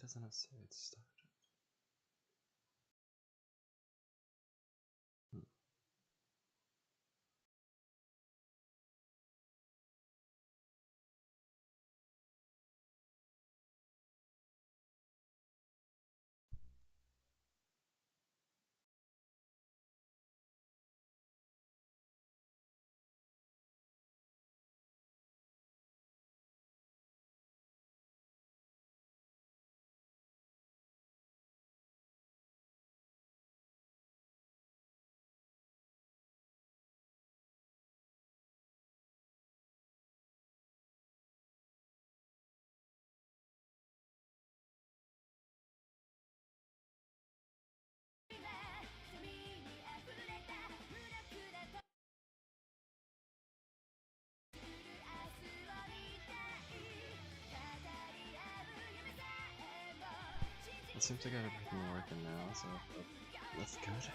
doesn't it say it started? It seems I got everything working now, so that's good.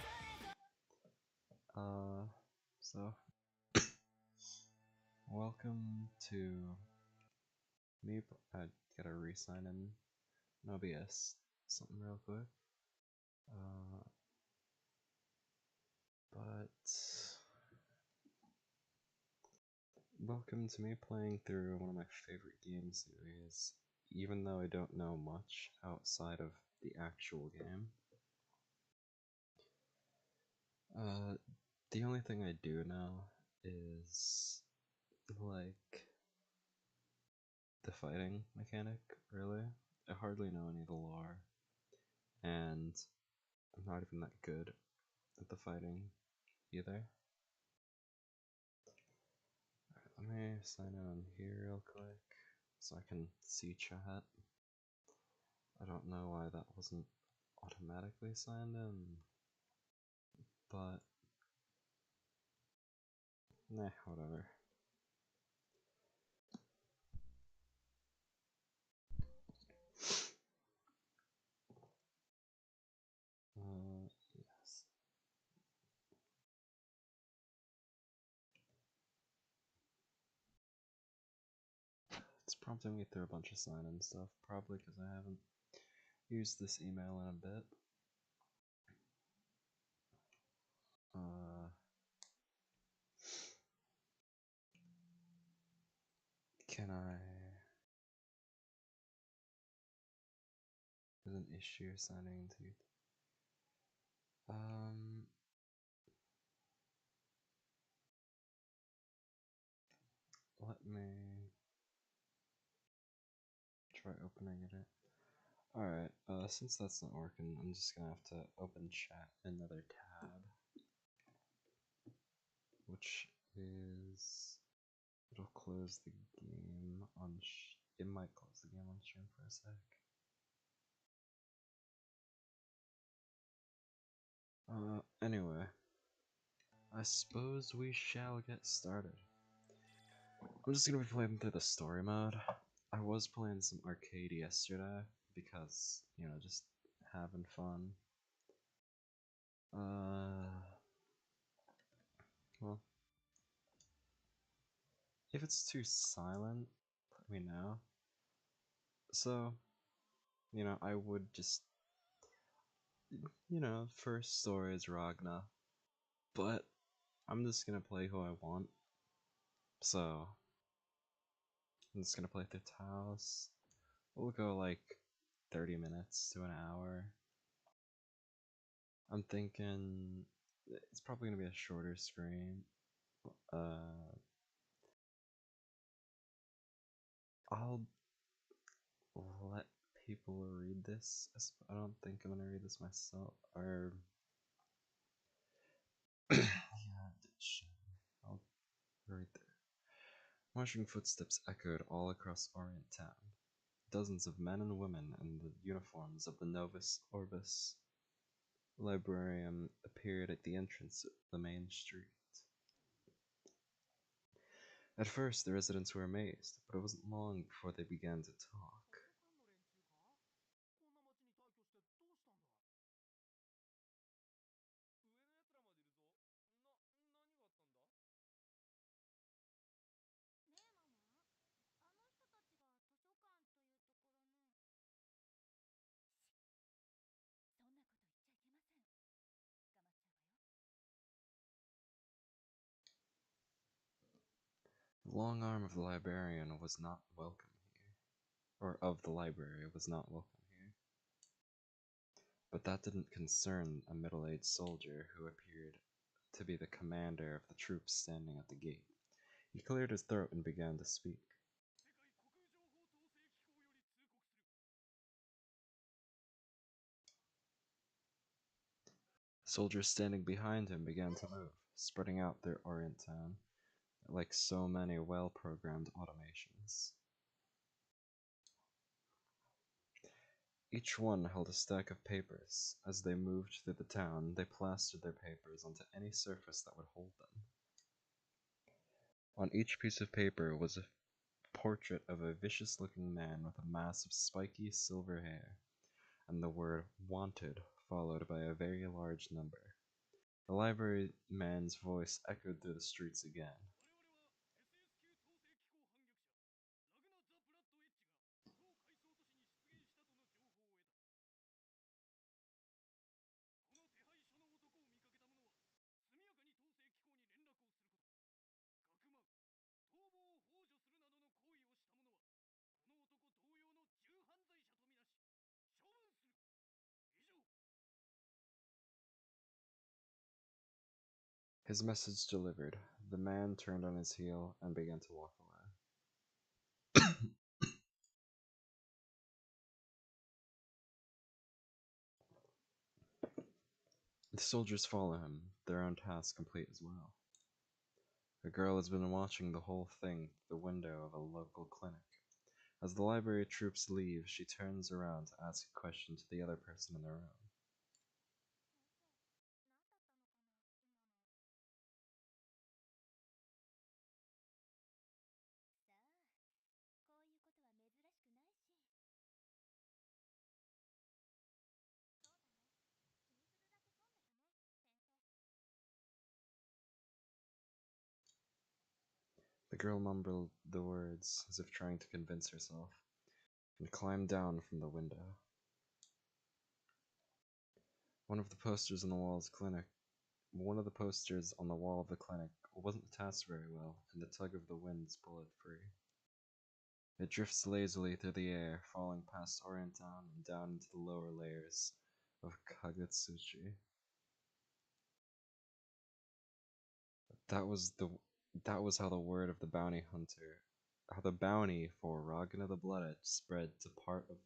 So welcome to me. I gotta re-sign in OBS. Something real quick. But welcome to me playing through one of my favorite game series, even though I don't know much outside of the actual game. The only thing I do know is like the fighting mechanic, really. I hardly know any of the lore, and I'm not even that good at the fighting either. Alright, let me sign in on here real quick so I can see chat. I don't know why that wasn't automatically signed in, but nah, whatever. Yes. It's prompting me through a bunch of sign-in stuff, probably because I haven't used this email in a bit. Can I... There's an issue signing into... Let me try opening it. Alright, since that's not working, I'm just gonna have to open chat in another tab. Which is... It'll close the game on... It might close the game on stream for a sec. Anyway. I suppose we shall get started. I'm just gonna be playing through the story mode. I was playing some arcade yesterday because, you know, just having fun. Well, if it's too silent, let me know. So, you know, I would just, you know, first story is Ragna, but I'm just gonna play who I want. So, I'm just gonna play through Taos. We'll go like 30 minutes to an hour. I'm thinking it's probably gonna be a shorter screen. I'll let people read this. I don't think I'm gonna read this myself. Or yeah, I'll read there. Marching footsteps echoed all across Orient Town. Dozens of men and women in the uniforms of the Novus Orbis Librarium appeared at the entrance of the main street. At first, the residents were amazed, but it wasn't long before they began to talk. long arm of the librarian was not welcome here, or of the library was not welcome here. But that didn't concern a middle-aged soldier who appeared to be the commander of the troops standing at the gate. He cleared his throat and began to speak. Soldiers standing behind him began to move, spreading out their orient town like so many well-programmed automations. Each one held a stack of papers. As they moved through the town, they plastered their papers onto any surface that would hold them. On each piece of paper was a portrait of a vicious-looking man with a mass of spiky silver hair, and the word "Wanted" followed by a very large number. The library man's voice echoed through the streets again. His message delivered, the man turned on his heel and began to walk away. The soldiers follow him, their own task complete as well. The girl has been watching the whole thing through the window of a local clinic. As the library troops leave, she turns around to ask a question to the other person in the room. The girl mumbled the words as if trying to convince herself, and climbed down from the window. One of the posters on the wall's clinic One of the posters on the wall of the clinic wasn't attached very well, and the tug of the winds pulled it free. It drifts lazily through the air, falling past Orientown and down into the lower layers of Kagutsuchi. That was the that was how the word of the bounty hunter, how the bounty for Ragna the Blooded spread to part of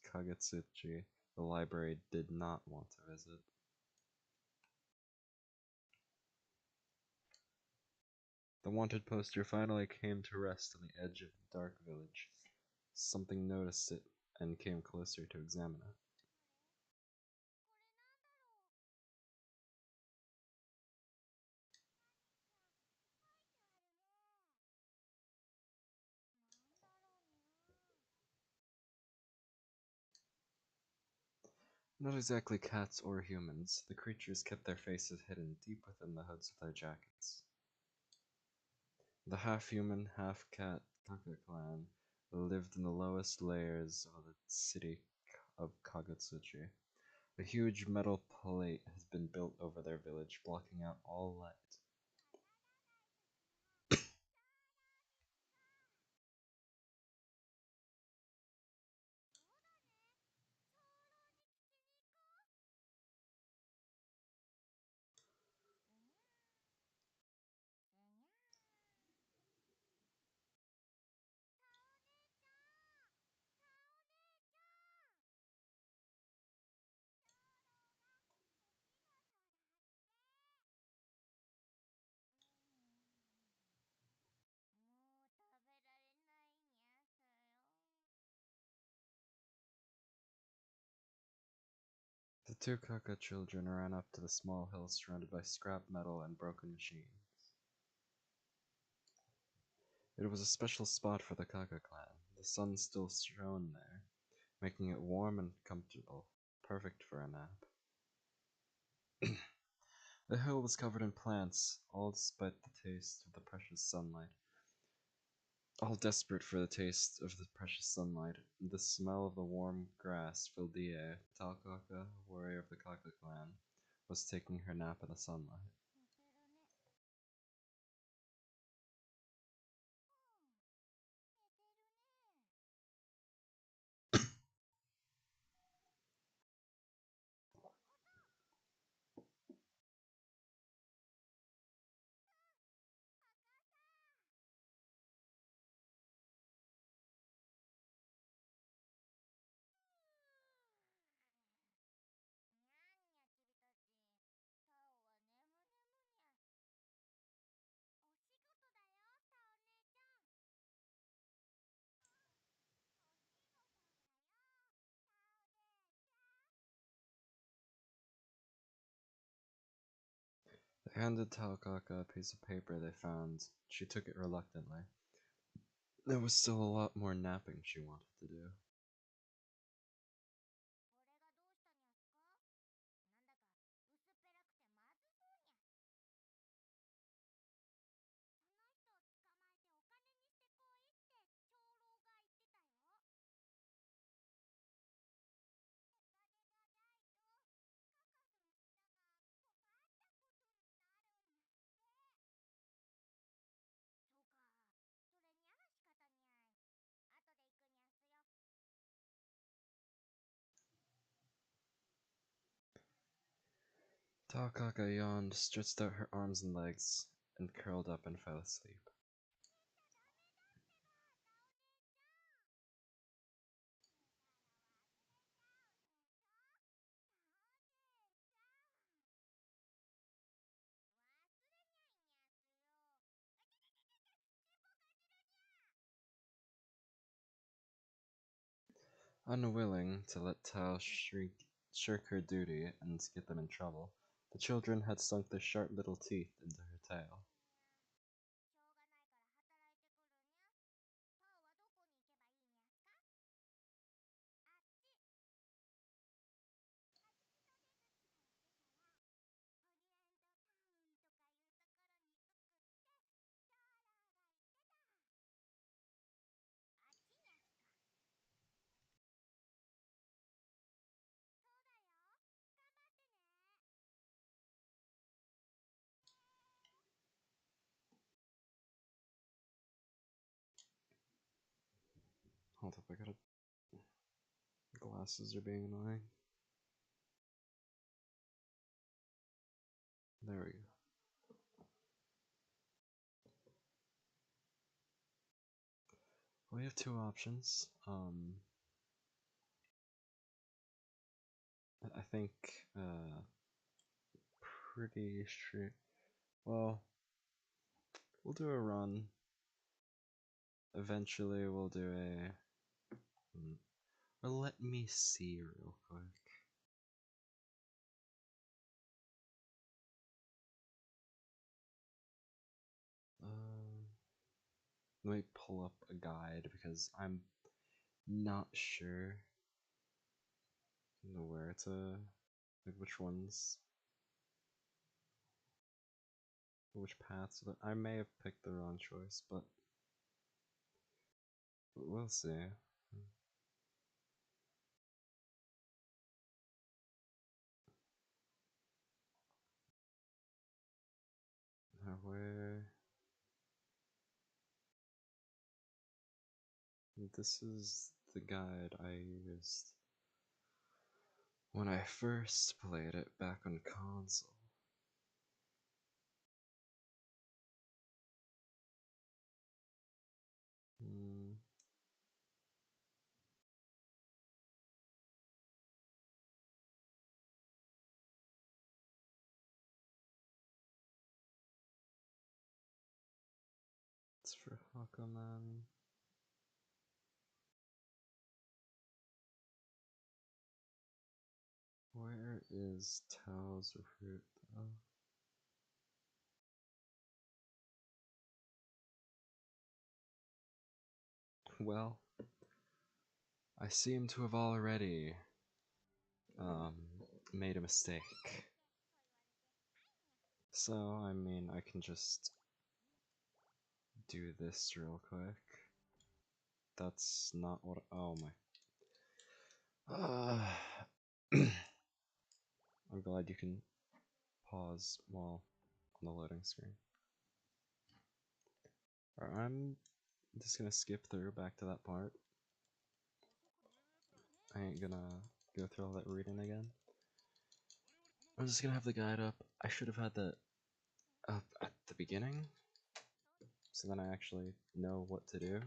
Kagutsuchi the library did not want to visit. The wanted poster finally came to rest on the edge of the dark village. Something noticed it and came closer to examine it. Not exactly cats or humans, the creatures kept their faces hidden deep within the hoods of their jackets. The half-human, half-cat Kaka clan lived in the lowest layers of the city of Kagutsuchi. A huge metal plate has been built over their village, blocking out all light. The two Kaka children ran up to the small hill surrounded by scrap metal and broken machines. It was a special spot for the Kaka clan. The sun still shone there, making it warm and comfortable, perfect for a nap. The hill was covered in plants, all despite the taste of the precious sunlight. All desperate for the taste of the precious sunlight, the smell of the warm grass filled the air. Talkaka, warrior of the Kaka clan, was taking her nap in the sunlight. They handed Taokaka a piece of paper they found. She took it reluctantly. There was still a lot more napping she wanted to do. Taokaka yawned, stretched out her arms and legs, and curled up and fell asleep. Unwilling to let Tao shirk her duty and get them in trouble, the children had sunk their sharp little teeth into her tail. Hold up, I gotta. Glasses are being annoying. There we go. We have two options. I think, pretty sure. Well, we'll do a run. Eventually, we'll do a. Or let me see real quick. Let me pull up a guide because I'm not sure where to, like which paths. I may have picked the wrong choice, but we'll see. Where? This is the guide I used when I first played it back on console. It's for Hakuman. Where is Tao's route though? Well, I seem to have already um, made a mistake. So, I mean, I can just do this real quick. That's not what. Oh my. I'm glad you can pause while on the loading screen. Alright, I'm just gonna skip through back to that part. I ain't gonna go through all that reading again. I'm just gonna have the guide up. I should have had that up at the beginning, so then I actually know what to do.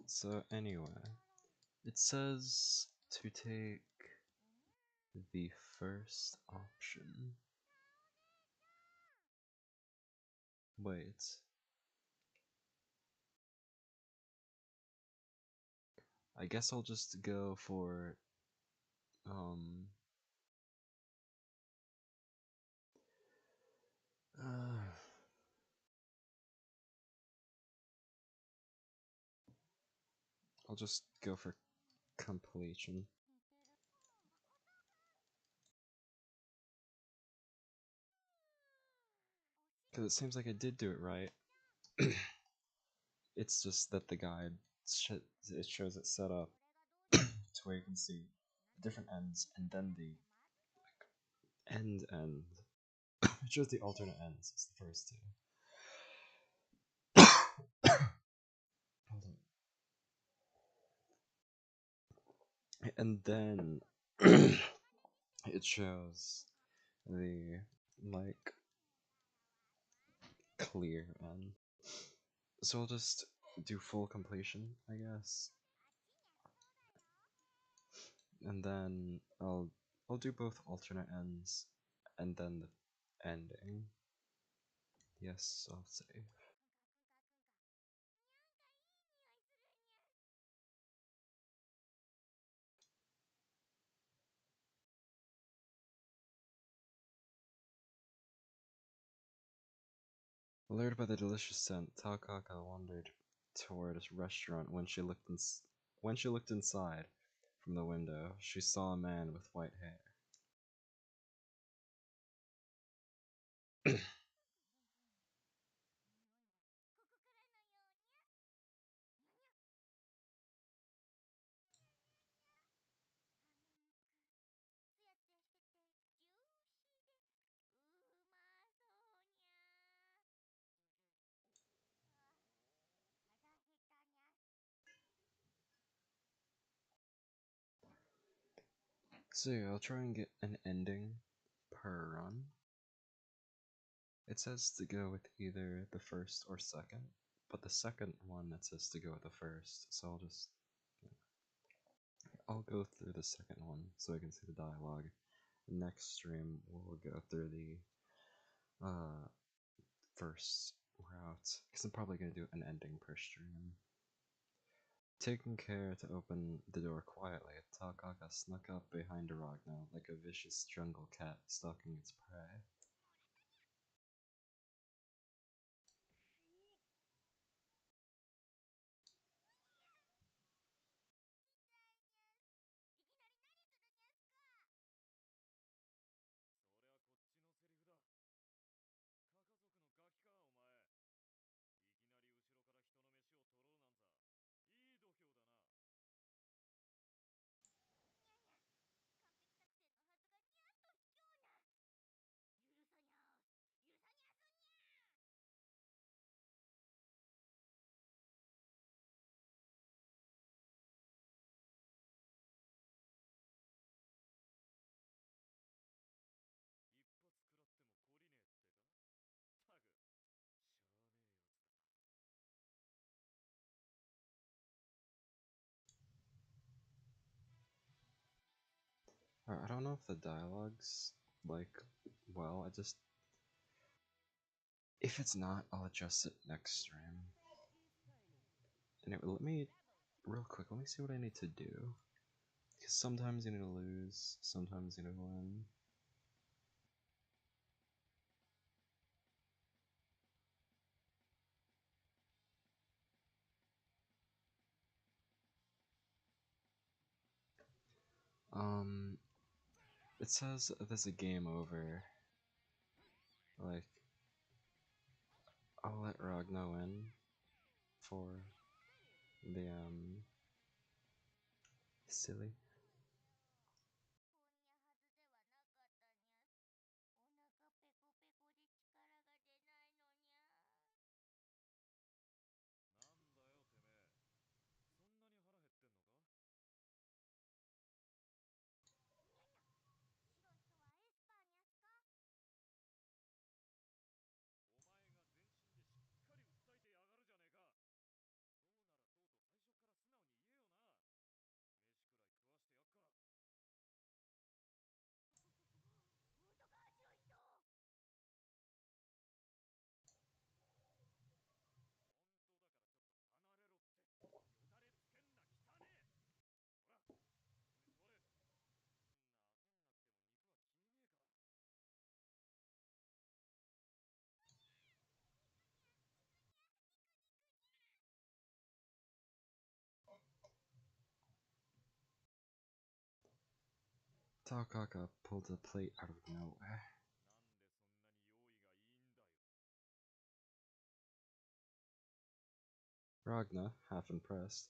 So anyway, it says to take the first option. Wait. I guess I'll just go for I'll just go for completion. Because it seems like I did do it right. It's just that the guide it shows it set up to where you can see the different ends and then the end. It shows the alternate ends. It's the first two. Hold on. And then it shows the like clear end. So I'll just do full completion, I guess. And then I'll do both alternate ends and then the ending. Yes, I'll save. Lured by the delicious scent, Takaka wandered toward a restaurant. When she looked inside from the window, she saw a man with white hair. 'So yeah, I'll try and get an ending per run. It says to go with either the first or second, but the second one it says to go with the first, so I'll go through the second one so I can see the dialogue. Next stream we'll go through the first route, because I'm probably gonna do an ending per stream. Taking care to open the door quietly, Takaka snuck up behind Aragna like a vicious jungle cat stalking its prey. I don't know if the dialogue's like well, if it's not, I'll adjust it next stream. And let me real quick, let me see what I need to do. Because sometimes you need to lose, sometimes you need to win. Um, it says there's a game over. Like, I'll let Ragna win for the, silly. Taokaka pulled a plate out of nowhere. Ragna, half impressed,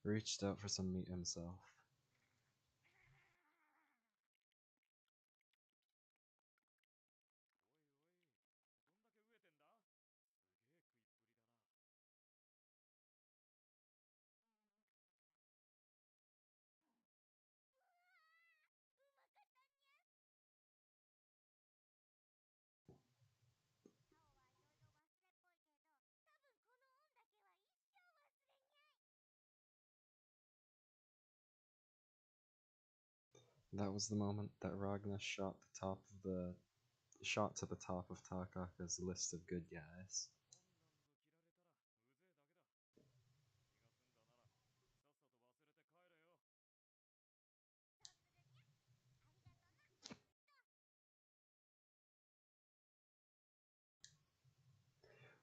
reached out for some meat himself. That was the moment that Ragna shot to the top of Takaka's list of good guys.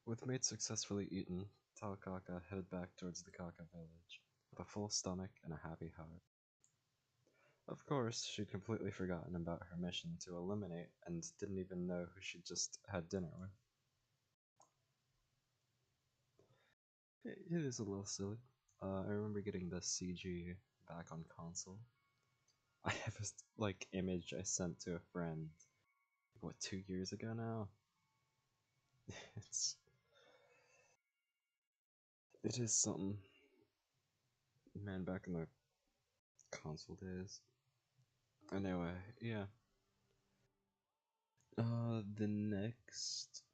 With meat successfully eaten, Takaka headed back towards the Kaka village, with a full stomach and a happy heart. Of course, she'd completely forgotten about her mission to eliminate and didn't even know who she'd just had dinner with. It is a little silly. I remember getting the CG back on console. I have this image I sent to a friend, what, 2 years ago now? It's it is something. Man, back in the console days. Anyway, yeah. The next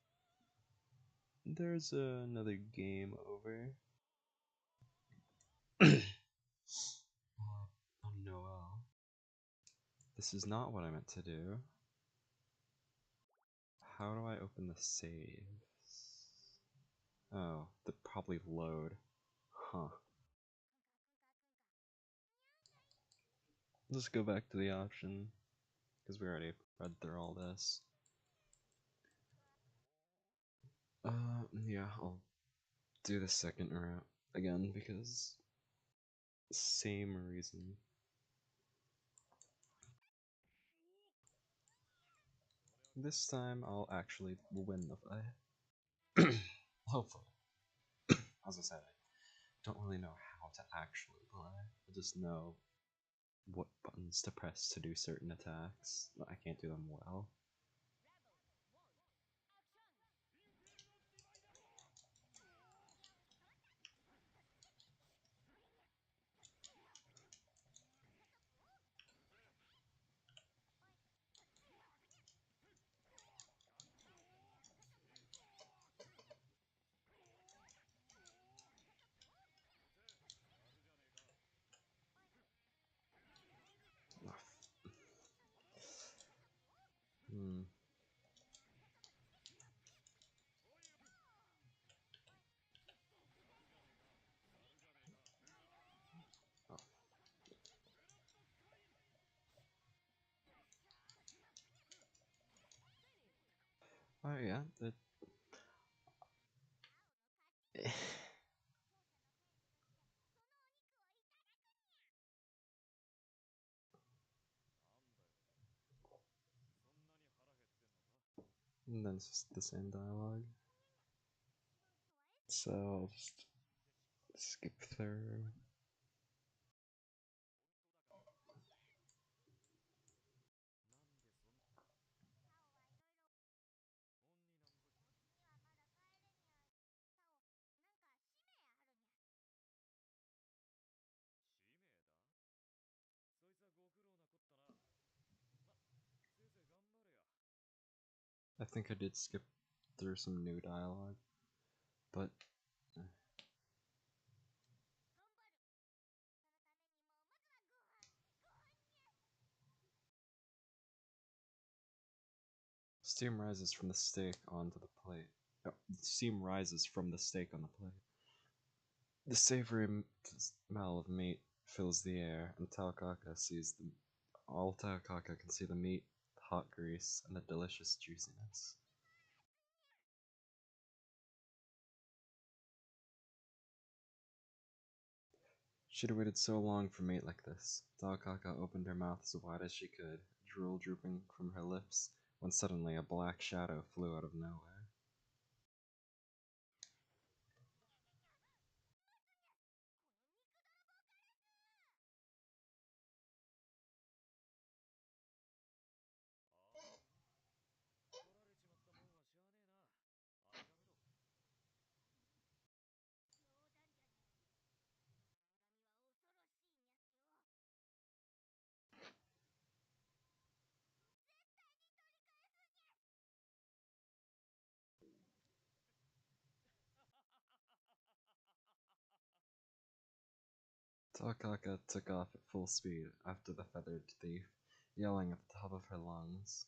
there's another game over. Oh Noel. This is not what I meant to do. How do I open the saves? Oh, they probably load. Huh. Let's go back to the option, because we already read through all this. Yeah, I'll do the second route again, because same reason. This time I'll actually win the fight. Hopefully. As I said, I don't really know how to actually play. I just know what buttons to press to do certain attacks. I can't do them well. Hmm. Oh. Oh yeah, and then it's just the same dialogue. So I'll just skip through. I think I did skip through some new dialogue, but steam rises from the steak onto the plate. Oh, steam rises from the steak on the plate. The savory smell of meat fills the air, and all Taokaka can see the meat, the hot grease, and the delicious juiciness. She'd waited so long for mate like this. Taokaka opened her mouth as wide as she could, drool drooping from her lips, when suddenly a black shadow flew out of nowhere. Taokaka took off at full speed after the feathered thief, yelling at the top of her lungs.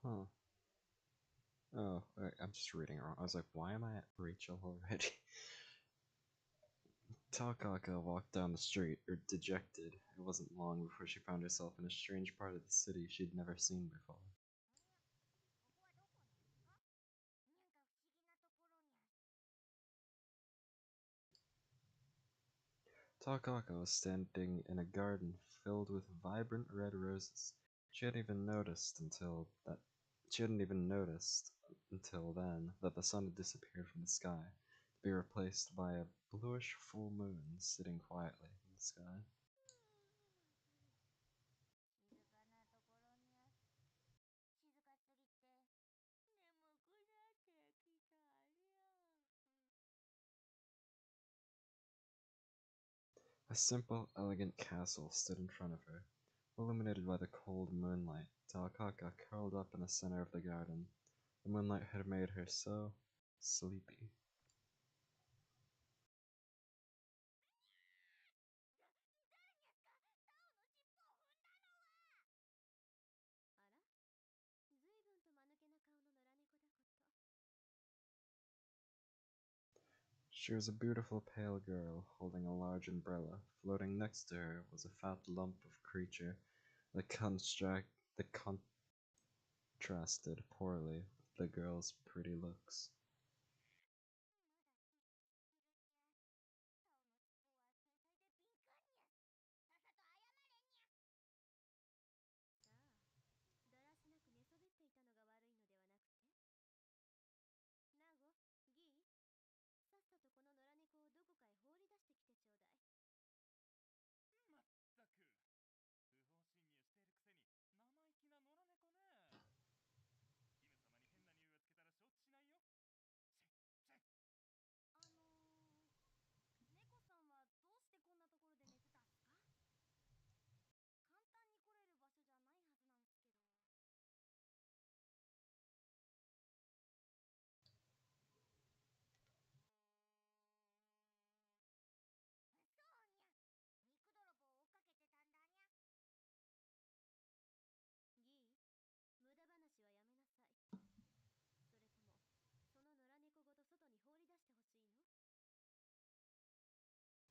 Huh. Oh, wait, I'm just reading it wrong. I was like, why am I at Rachel already? Taokaka walked down the street, dejected. It wasn't long before she found herself in a strange part of the city she'd never seen before. Taokaka was standing in a garden filled with vibrant red roses. She hadn't even noticed until that she hadn't even noticed until then that the sun had disappeared from the sky, to be replaced by a bluish full moon sitting quietly in the sky. A simple, elegant castle stood in front of her, illuminated by the cold moonlight. Taokaka curled up in the center of the garden. The moonlight had made her so sleepy. She was a beautiful pale girl, holding a large umbrella. Floating next to her was a fat lump of creature that contrasted poorly with the girl's pretty looks.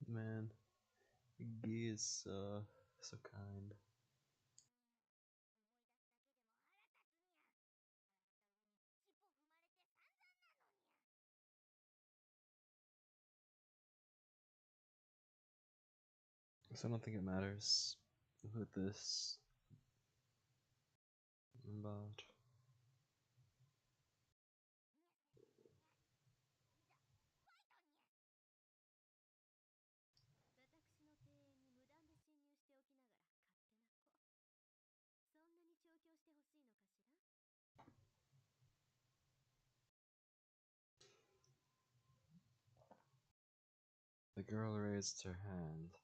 Man, Gi is so kind. So I don't think it matters who this about. The girl raised her hand,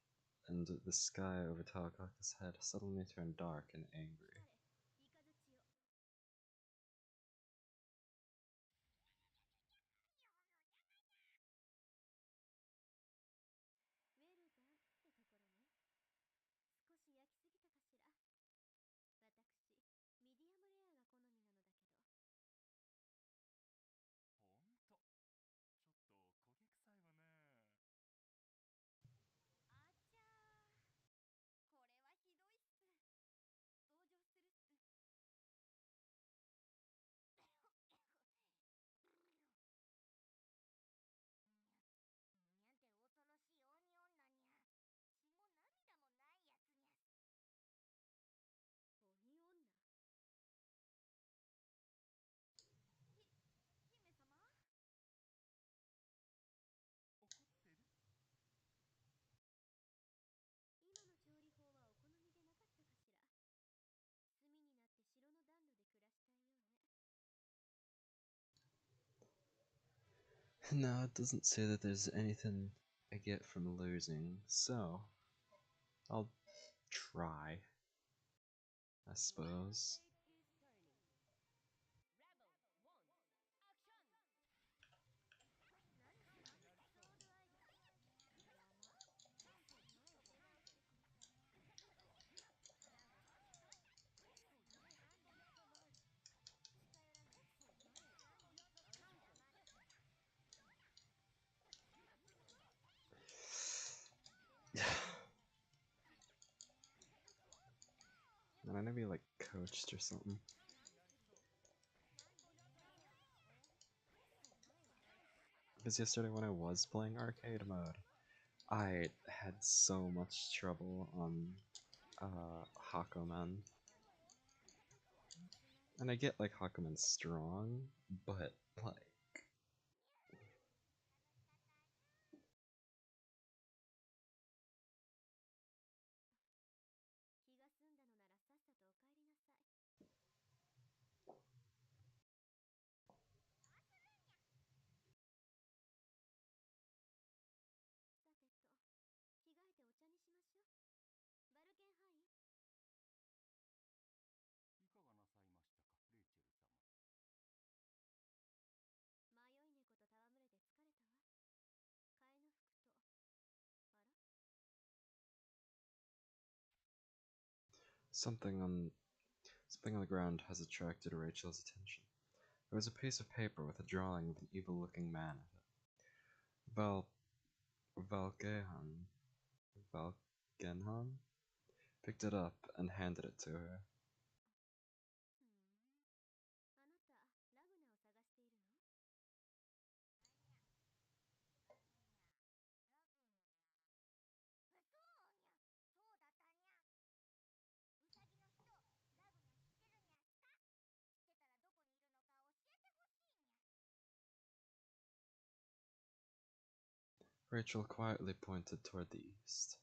and the sky over Taokaka's head suddenly turned dark and angry. No, it doesn't say that there's anything I get from losing, so I'll try, I suppose. And I need to be like coached or something. Because yesterday when I was playing arcade mode, I had so much trouble on Hakumen. And I get like Hakumen's strong, but like something on something on the ground has attracted Rachel's attention. It was a piece of paper with a drawing of an evil-looking man at it. Valgehan Valgenhan picked it up and handed it to her. Rachel quietly pointed toward the east.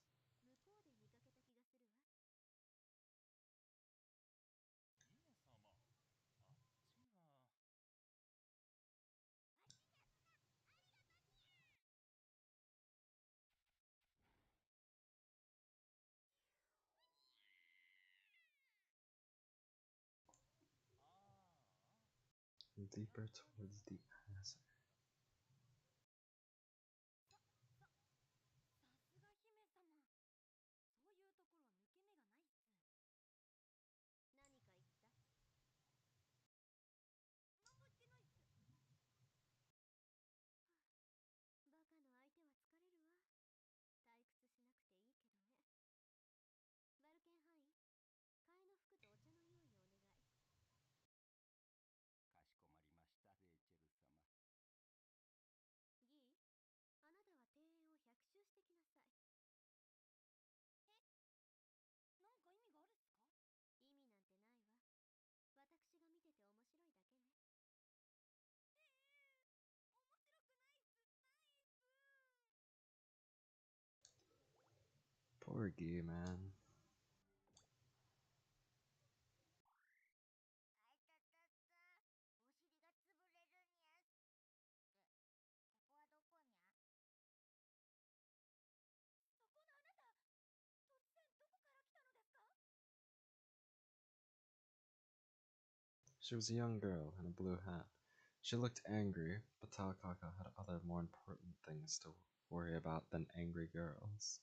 Deeper towards the answer. Poor Guy, man. She was a young girl in a blue hat. She looked angry, but Takaka had other more important things to worry about than angry girls.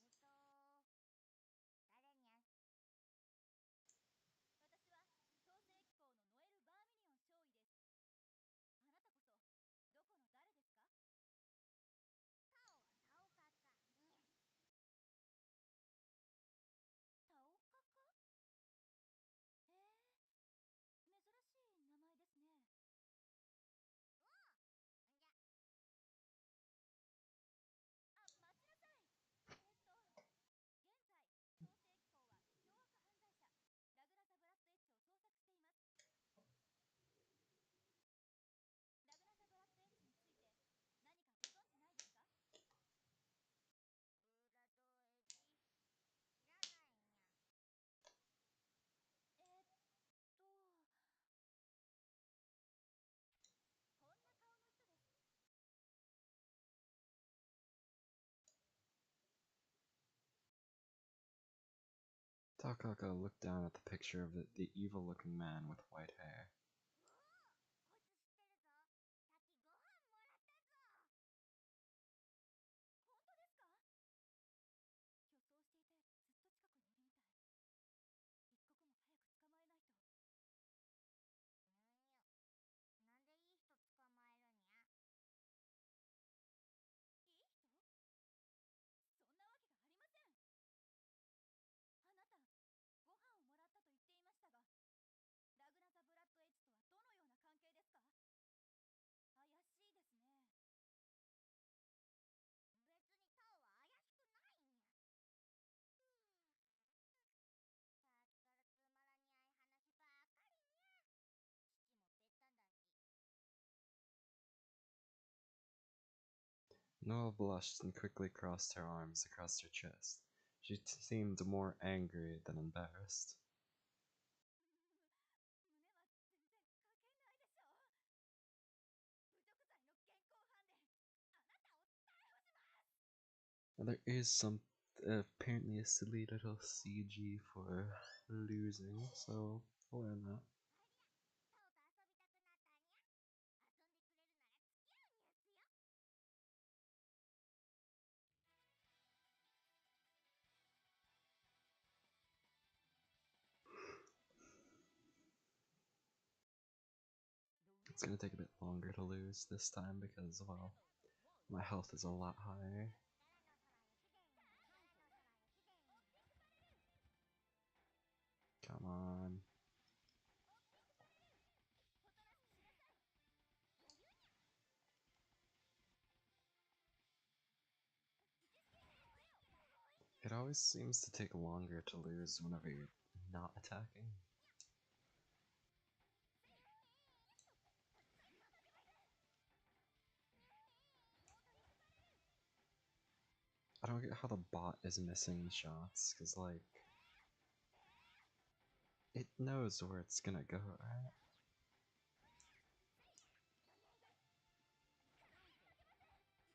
Takaka looked down at the picture of the evil-looking man with white hair. おお、コツ知ってるぞ。さっきご飯もらったぞ。本当ですか？ひょっとしていてずっと近くにいるみたい。一刻も早く捕まえないと。なんよ。なんでいい人捕まえるにゃ？いい人？そんなわけがありません。あなた、ご飯をもらったと言っていましたが、ラグナザ・ブラッドエッジとはどのような関係ですか？怪しいですね。別にタオは怪しくないんや。ふぅ。さっきからつまらにゃい話ばっかりにゃ。父もぺったんだし。Noelle blushed and quickly crossed her arms across her chest. She seemed more angry than embarrassed. 胸は全然関係ないでしょう。侮辱罪の現行犯であなたを逮捕します。 There is some apparently a silly little CG for losing, so why not? ありゃ、タオと遊びたくなったにゃ。遊んでくれるなら付き合うんですよ。It's gonna take a bit longer to lose this time because, well, my health is a lot higher. Come on. It always seems to take longer to lose whenever you're not attacking. I don't get how the bot is missing shots, cause like, it knows where it's gonna go, right? Ya, やられたにゃ。こんにゃ父のにゃい人に。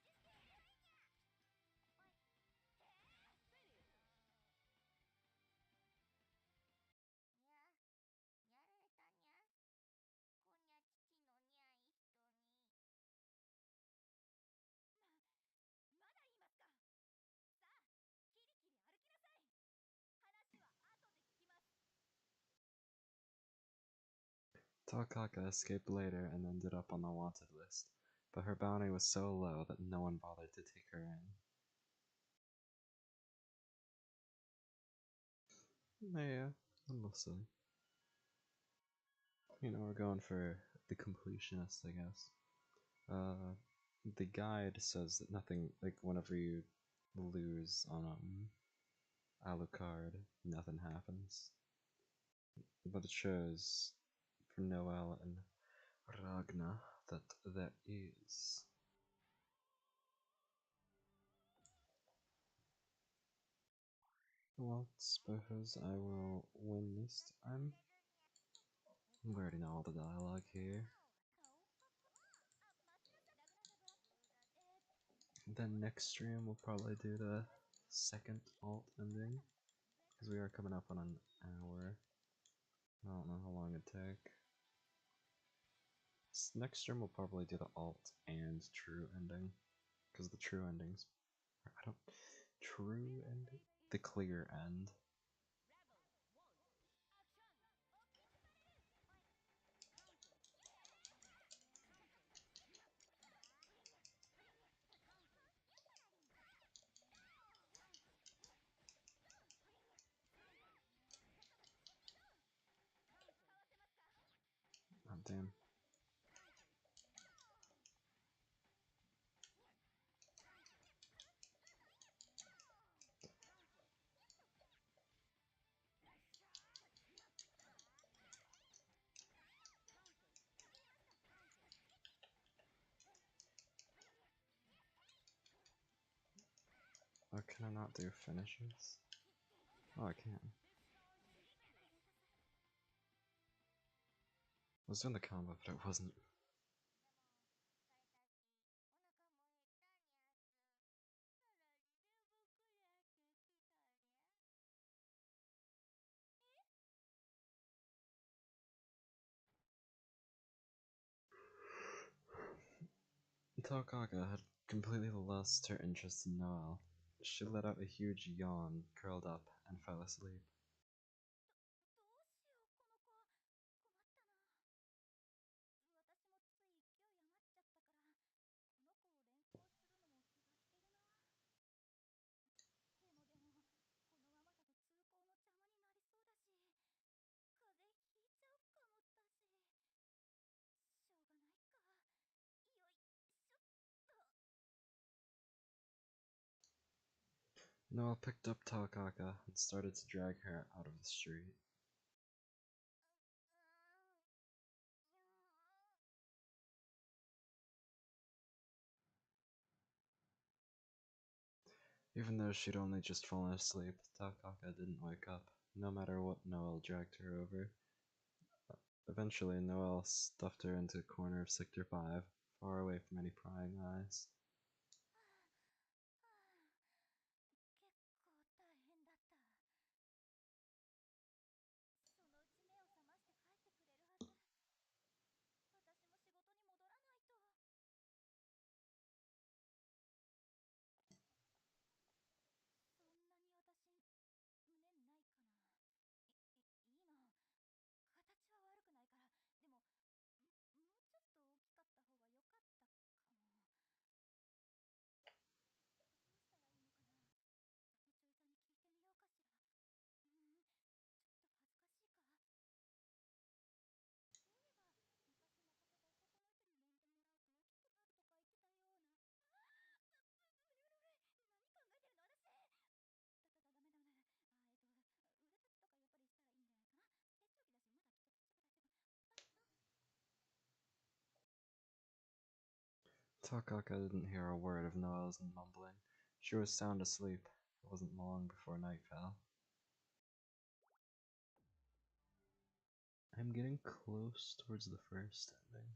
まだ言いますか？さあ、キリキリ歩きなさい。話は後で聞きます。 Takaka escaped later and ended up on the wanted list, but her bounty was so low that no one bothered to take her in. Yeah, mostly. You know, we're going for the completionist, I guess. The guide says that nothing, like, whenever you lose on, Alucard, nothing happens. But it shows, for Noelle and Ragna, that there is. Well, suppose I will win this time. We already know all the dialogue here. Then next stream we'll probably do the second alt ending, because we are coming up on an hour. I don't know how long it'd take. Next stream we'll probably do the alt and true ending, because the true endings, I don't, true ending? The clear end. Oh damn. Oh, can I not do finishes? Oh, I can. I was doing the combo, but it wasn't. でも、疲れたし、お腹も減ったにゃす。さらに眠くなってきたにゃ。Tokaka had completely lost her interest in Noel. She let out a huge yawn, curled up, and fell asleep. どうしようこの子困ったな。私もつい勢い余っちゃったからこの子を連行するのも気が引けるな。手もでもこのままだと通行の邪魔になりそうだし風邪ひいちゃうかもったししょうがないか。いよいしょっと。 Noel picked up Tokaka and started to drag her out of the street. Even though she'd only just fallen asleep, Tokaka didn't wake up, no matter what Noel dragged her over. Eventually, Noel stuffed her into a corner of Sector 5, far away from any prying eyes. うるさいとかやっぱりしたらいいんじゃないかな。成長期だしまだきっとちょっと大丈夫。パッと。 Takaka didn't hear a word of Noel's mumbling. She was sound asleep. It wasn't long before night fell. I'm getting close towards the first ending.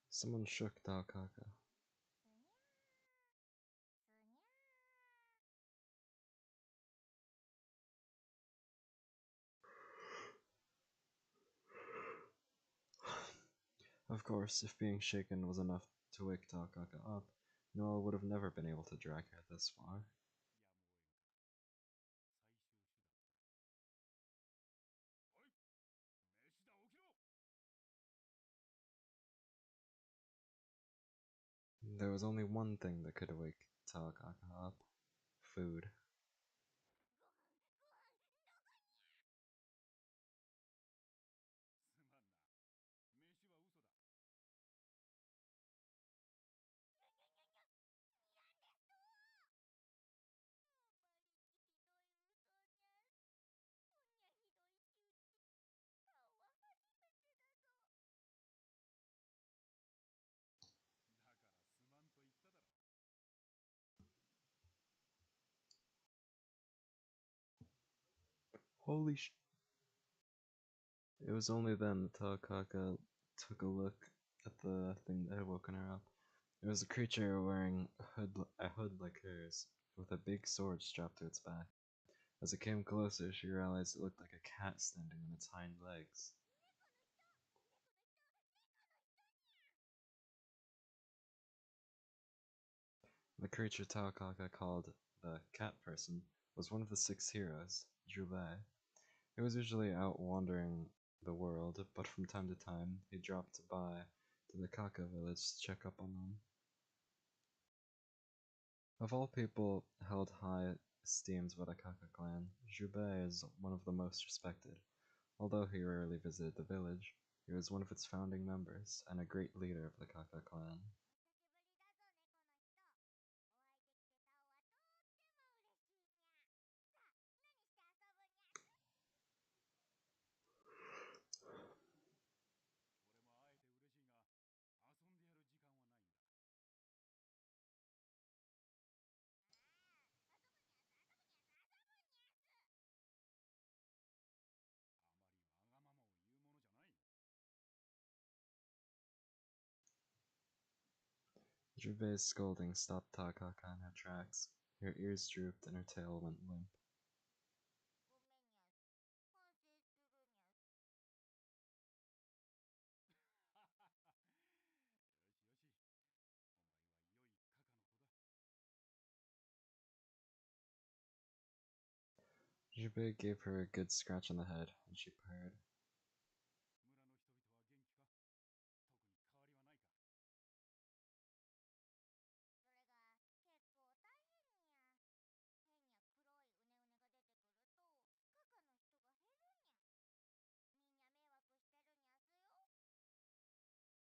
Someone shook Takaka. Of course, if being shaken was enough to wake Takaka up, Noel would have never been able to drag her this far. There was only one thing that could wake Takaka up: food. Holy sh! It was only then that Takaka took a look at the thing that had woken her up. It was a creature wearing a hood like hers, with a big sword strapped to its back. As it came closer, she realized it looked like a cat standing on its hind legs. The creature Takaka called the Cat Person was one of the 6 heroes, Jubei. He was usually out wandering the world, but from time to time he dropped by to the Kaka village to check up on them. Of all people held high esteems by the Kaka clan, Jubei is one of the most respected. Although he rarely visited the village, he was one of its founding members and a great leader of the Kaka clan. Jubei's scolding stopped Takaka in her tracks. Her ears drooped and her tail went limp. Jubei gave her a good scratch on the head, and she purred. 村の人々は元気か？特に変わりはないか？それが結構大変にゃ。変にゃ黒いうねうねが出てくると、カカの人が減るに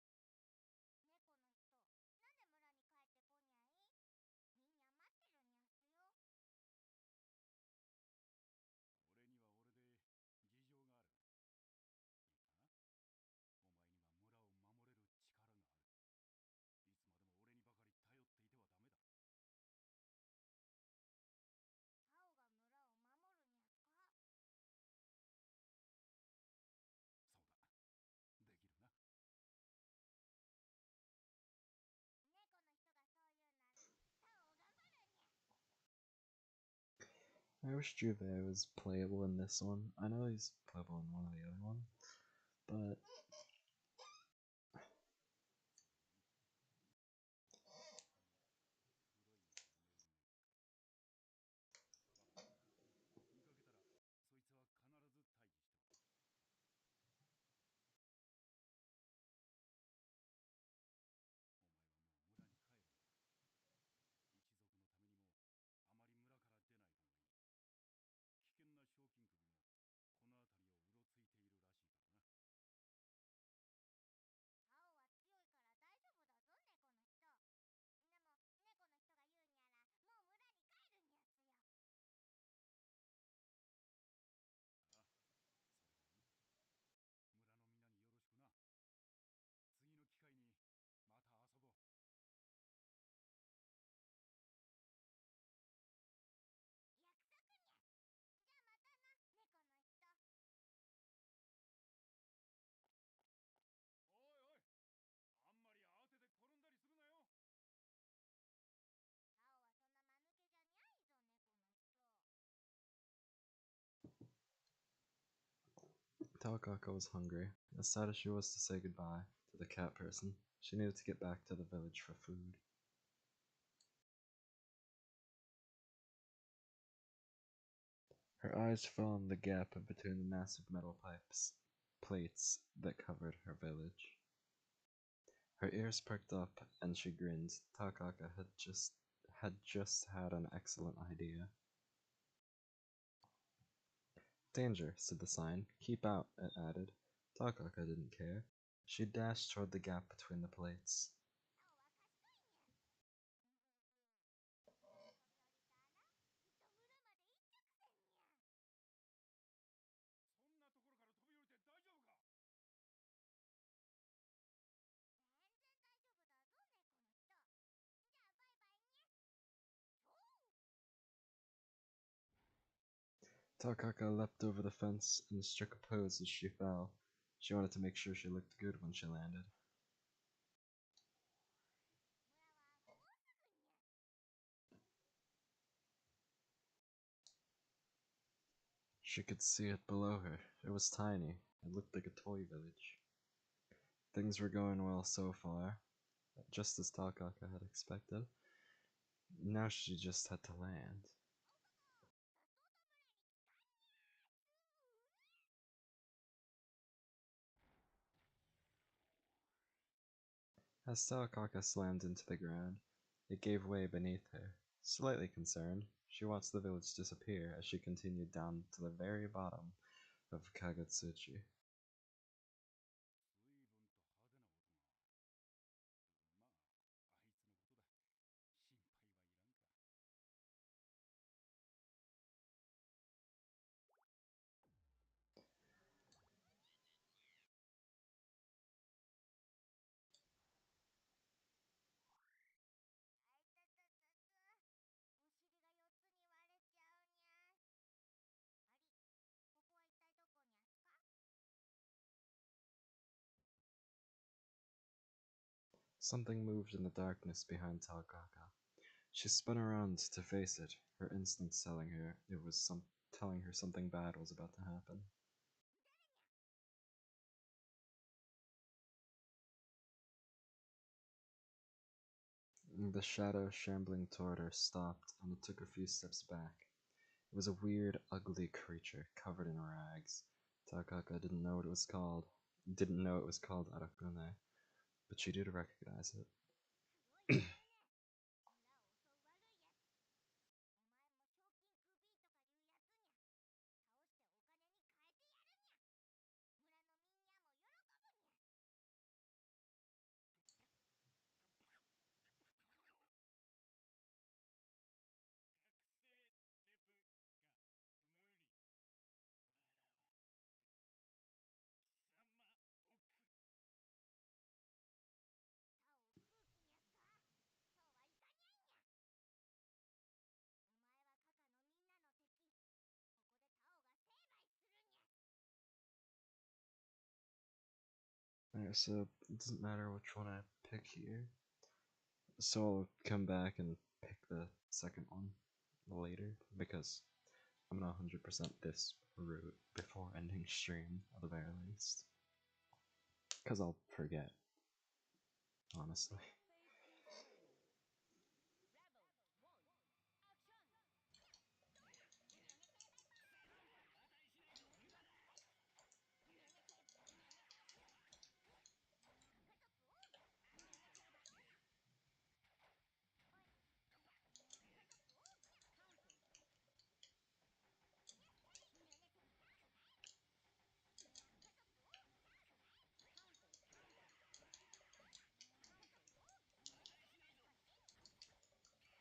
ゃ。みんな迷惑してるにゃすよ。猫の人、なんで村に帰ってこにゃい？みんな待ってるにゃすよ。俺には俺で事情がある。いいか？お前には村を守れる力がある。いつまでも俺にばかり頼っていてはダメだ。青が村を守るにゃすか？そうだ。できるな。猫の人がそう言うなら、青頑張るにゃ。I wish Jubei was playable in this one. I know he's playable in one of the other ones, but その黒いうねうねか。わかった。見かけたらそいつは必ず退治しておく。お前はもう村に帰るんだ。一族のためにもあまり村から出ない方がいい。危険な賞金首もこの辺りをうろついているらしいからな。青は強いから大丈夫だぞ、猫の人。でも、猫の人が言うにゃら、もう村に帰るにゃすよ。ああ、それがいい。村の皆によろしくな。次の機会にまた遊ぼう。約束にゃ。じゃあまたな、猫の人。おいおい、あんまり慌てて転んだりするなよ。青はそんな間抜けじゃにゃいぞ、猫の人。Takako was hungry. As sad as she was to say goodbye to the cat person, she needed to get back to the village for food. Her eyes fell on the gap between the massive metal plates that covered her village. Her ears perked up and she grinned. Takaka had just had an excellent idea. Danger, said the sign. Keep out, it added. Takaka didn't care. She dashed toward the gap between the plates. 青は賢いにゃ。ふふふ。飛び降りたら、きっと村まで一直線にゃ。そんなところから飛び降りて大丈夫か？全然大丈夫だぞ、猫の人。じゃあバイバイにゃ。ひょー。 Takaka leapt over the fence and struck a pose as she fell. She wanted to make sure she looked good when she landed. 村はもうすぐにゃ。She could see it below her. It was tiny. It looked like a toy village. Things were going well so far, just as Takaka had expected. Now she just had to land. おっとと、さっそうと村に来たにゃーす。As Takaka slammed into the ground, it gave way beneath her. Slightly concerned, she watched the village disappear as she continued down to the very bottom of Kagutsuchi. 随分と派手な音が。まあ、あいつのことだ。心配はいらんさ。あいたたたた。お尻が4つに割れちゃうにゃーす。あり、ここは一体どこにゃすか？ Something moved in the darkness behind Takaka. She spun around to face it, her instincts telling her something bad was about to happen. 誰にゃ。 The shadow shambling toward her stopped, and it took a few steps back. It was a weird, ugly creature covered in rags. Takaka didn't know what it was called. Didn't know it was called Arakune, but she did recognize it. すごいわよね。村を襲う悪いやつ。お前も賞金クビーとかいうやつにゃ。倒してお金に変えてやるにゃ。村のみんなも喜ぶにゃ。覚醒レプが無理。わらわ貴様をタオを食う気にゃすか。そうはいかにゃいにゃ。お前はカカのみんなの敵。ここでタオが成敗するにゃ。Alright, so it doesn't matter which one I pick here. So I'll come back and pick the second one later because I'm not 100% this route before ending stream at the very least. Because I'll forget, honestly.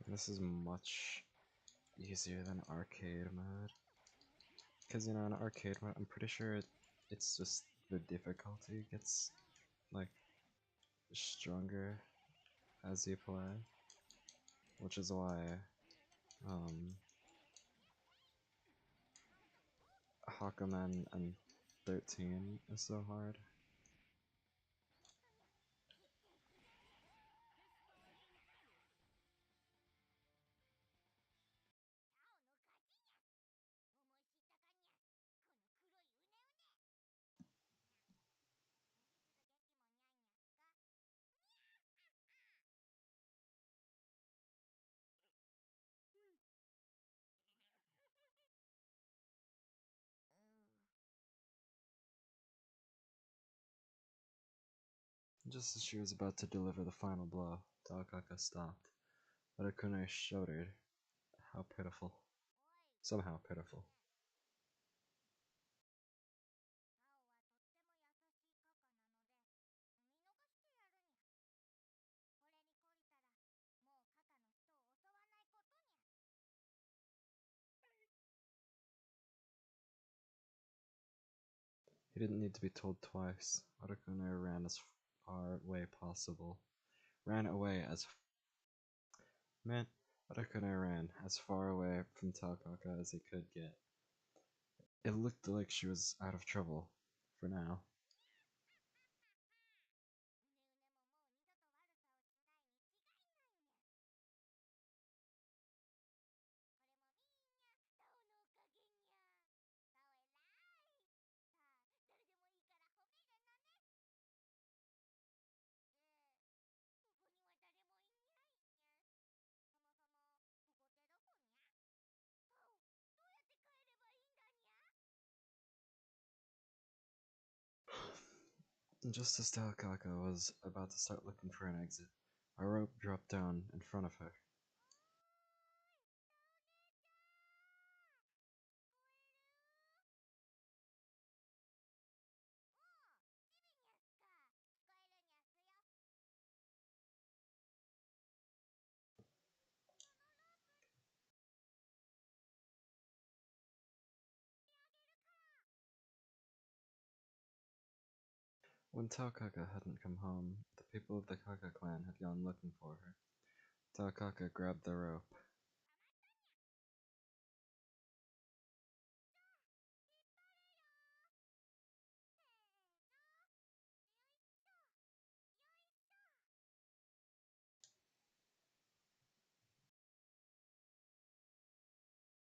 This is much easier than arcade mode. Because, you know, in arcade mode, I'm pretty sure it's just the difficulty gets, like, stronger as you play. Which is why, Hakumen and 13 is so hard. タオの勝ちにゃ。思い知ったかにゃ。この黒いうねうね。出撃もにゃいにゃすか。うん。Just as she was about to deliver the final blow, Takaka stopped. Arakune shuddered. How pitiful. おい。 Somehow pitiful. タオはとっても優しいカカなので見逃してやるにゃ。これに懲りたらもうカカの人を襲わないことにゃ。He didn't need to be told twice. Arakune ran as far away possible. Ran away as... Man, Arakune ran as far away from Takaka as he could get. It looked like she was out of trouble. For now. うねうねももう二度と悪さをしないに違いないにゃ。これもみんなタオのおかげにゃ。タオ偉い。さあ誰でもいいから褒めるのね。ここには誰もいないにゃ。そもそもここってどこにゃ。タオどうやって帰ればいいんだにゃ。 Just as Takaka was about to start looking for an exit, a rope dropped down in front of her. おーい、タオ姉ちゃん。聞こえる？おお、チビにゃすか。聞こえるにゃすよ。そのロープにあげるから。 When Takaka hadn't come home, the people of the Kaka clan had gone looking for her. Takaka grabbed the rope. 捕まったにゃ。さあ、引っ張るよ。せーの。よいっと。よい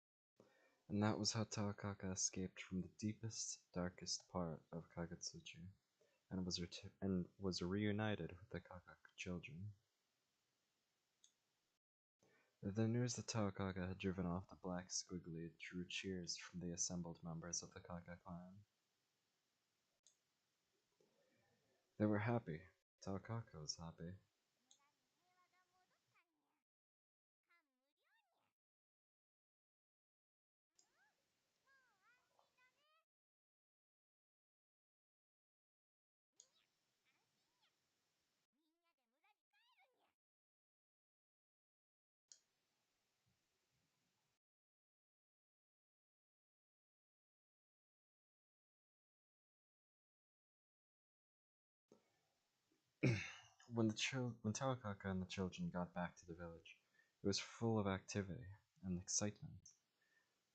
っと。And that was how Takaka escaped from the deepest, darkest part of Kagetsuchi, and was reunited with the Kaka children. The news that Taokaka had driven off the Black Squiggly drew cheers from the assembled members of the Kaka clan. They were happy. Taokaka was happy. 村に平和が戻ったにゃ。感無量にゃ。もう安心だね。にゃ、安心にゃ。みんなで村に帰るにゃ。When Taokaka and the children got back to the village, it was full of activity and excitement.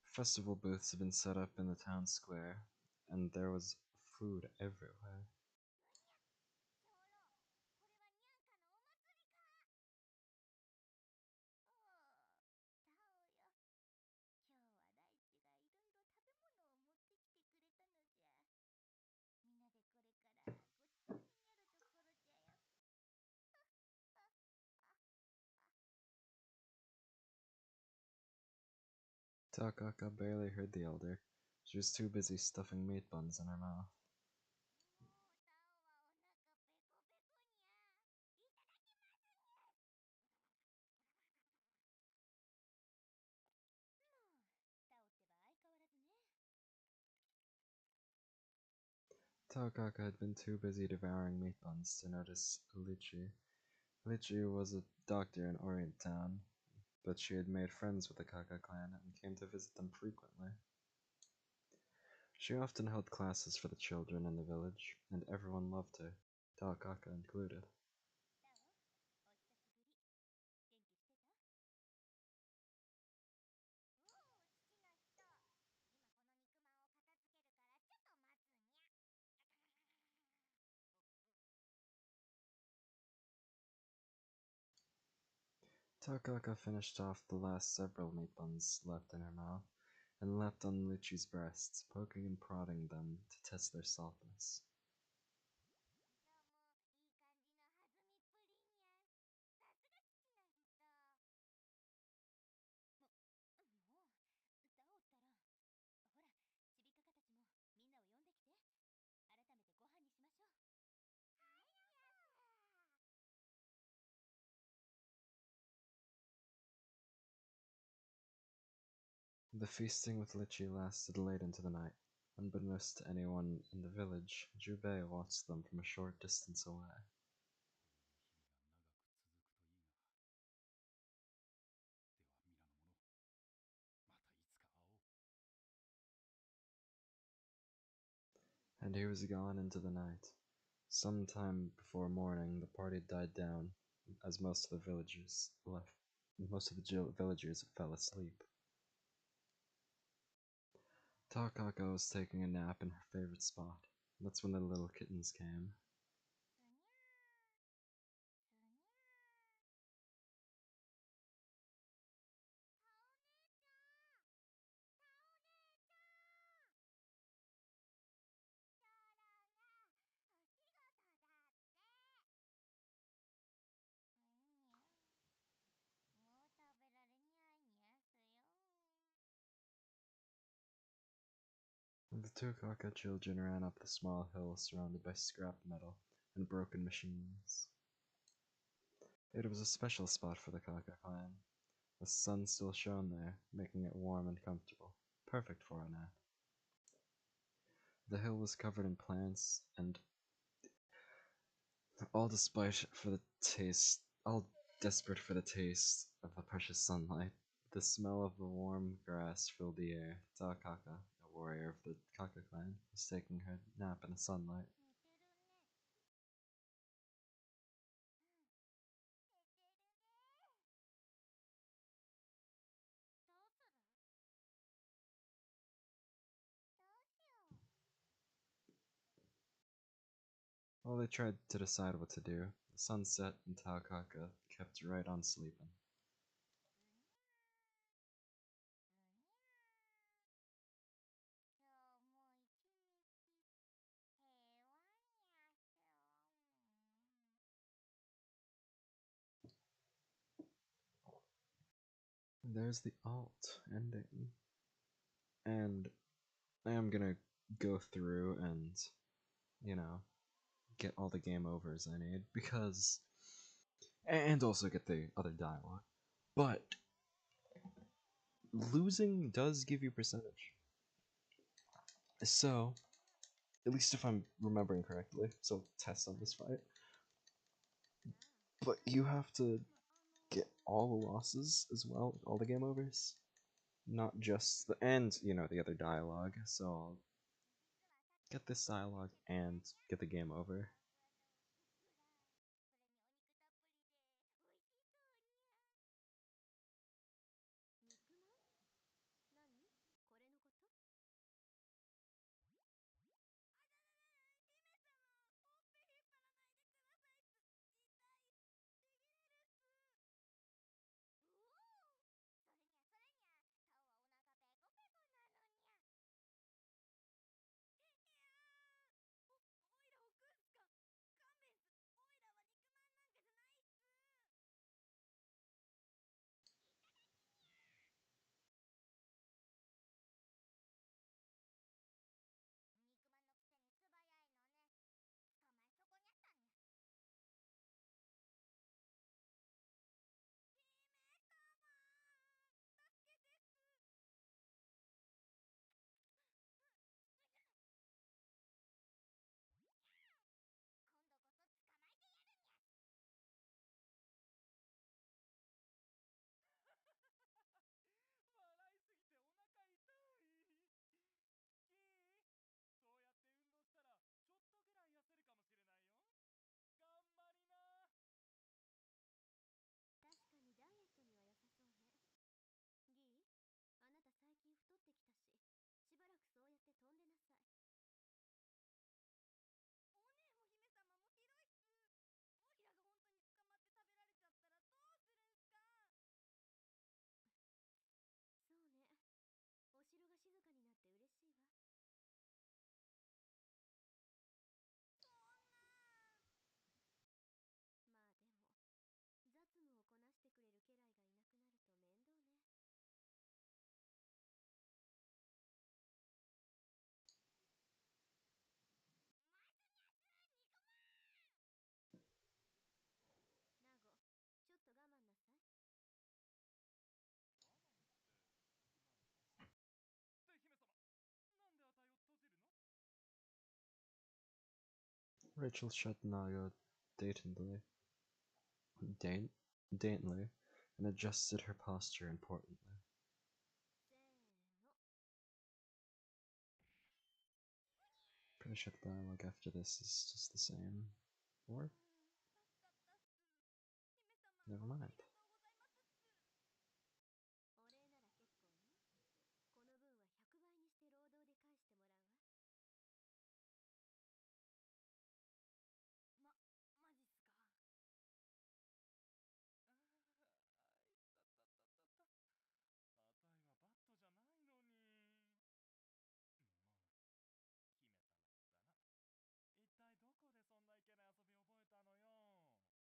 Festival booths had been set up in the town square, and there was food everywhere. にゃ。長老、これはにゃんかのお祭りか。おお、タオよ。今日は大地がいろいろ食べ物を持ってきてくれたのじゃ。みんなでこれからごちそうになるところじゃよ。Taokaka barely heard the elder. She was too busy stuffing meat buns in her mouth. もうタオはお腹ペコペコにゃ。いただきますにゃ。もう、タオってば相変わらずね。Taokaka had been too busy devouring meat buns to notice Lichi. Lichi was a doctor in Orient Town, but she had made friends with the Kaka clan and came to visit them frequently. She often held classes for the children in the village, and everyone loved her, Taokaka included. タオ、お久しぶり。元気してた？おお、父の人。今この肉まんを片付けるからちょっと待つにゃ。Taokaka finished off the last several meat buns left in her mouth, and leapt on Lichi's breasts, poking and prodding them to test their softness. どうも、いい感じの弾みっぷりにゃ。さすが父の人。もう、タオったら。ほら、ちびかかたちもみんなを呼んできて。改めてご飯にしましょう。はい、The feasting with Lichi lasted late into the night. Unbeknownst to anyone in the village, Jubei watched them from a short distance away. こういう日々が長く続くといいが。では皆の者、またいつか会おう。And he was gone into the night. Some time before morning, the party died down, as most of the villagers fell asleep. Takako was taking a nap in her favorite spot. That's when the little kittens came. すにゃー。すにゃー。タオ姉ちゃん。タオ姉ちゃん。長老がお仕事だって。にゃ。もう食べられにゃいにゃすよ。The two Kaka children ran up the small hill surrounded by scrap metal and broken machines. It was a special spot for the Kaka clan. The sun still shone there, making it warm and comfortable, perfect for a nap. The hill was covered in plants, and all desperate for the taste of the precious sunlight. The smell of the warm grass filled the air. Takaka, a warrior of the Kaka clan, was taking her nap in the sunlight. 寝てるね。うん、寝てるね。どうする？どうしよう。While they tried to decide what to do, the sun set and Takaka kept right on sleeping. すにゃー。すにゃー。今日も一日平和にゃすよ。there's the alt ending. And I am gonna go through and, you know, get all the game overs I need because. And also get the other dialogue. But losing does give you percentage. So, at least if I'm remembering correctly, so test on this fight. But you have to get all the losses as well, all the game overs, not just the and the other dialogue. So I'll get this dialogue and get the game over. 笑いすぎてお腹痛い。いい、そうやって運動したらちょっとぐらい痩せるかもしれないよ。頑張りな。確かにダイエットには良さそうね。ギー、あなた最近太ってきたし、しばらくそうやって飛んでなさい。お姉も姫様もひどいっす。ゴリラが本当に捕まって食べられちゃったらどうするんすか。そうね。お城が静かになって嬉しいわ。そんな。まあでも、雑務をこなしてくれる家来がいなくなると面倒ね。ナゴ、ちょっと我慢なさい。我慢って何よ。で、姫様、なんであたいを閉じるの？ Rachel shut Naga daintily, daint, daintily, and adjusted her posture importantly. せーの。Pretty sure the dialogue after this is just the same. Or 助かったっす。姫様、never あ mind. りがとうございますっす。お礼なら結構よ。この分は100倍にして労働で返してもらうわ。マジっすか。ああ、いたたたたた。あたいはバットじゃないのに。もう、決めたらったら。一体どこでそんないけない遊び覚えたのよ。それにしてもあの野良猫、ずいぶん遠くまで飛んでっちゃったわね。ちょっと心配っす。あんた、食べられそうだったってのにのんきね。ま、あの子のことだから、この程度ならなんともないはずよ。あの子って、姫様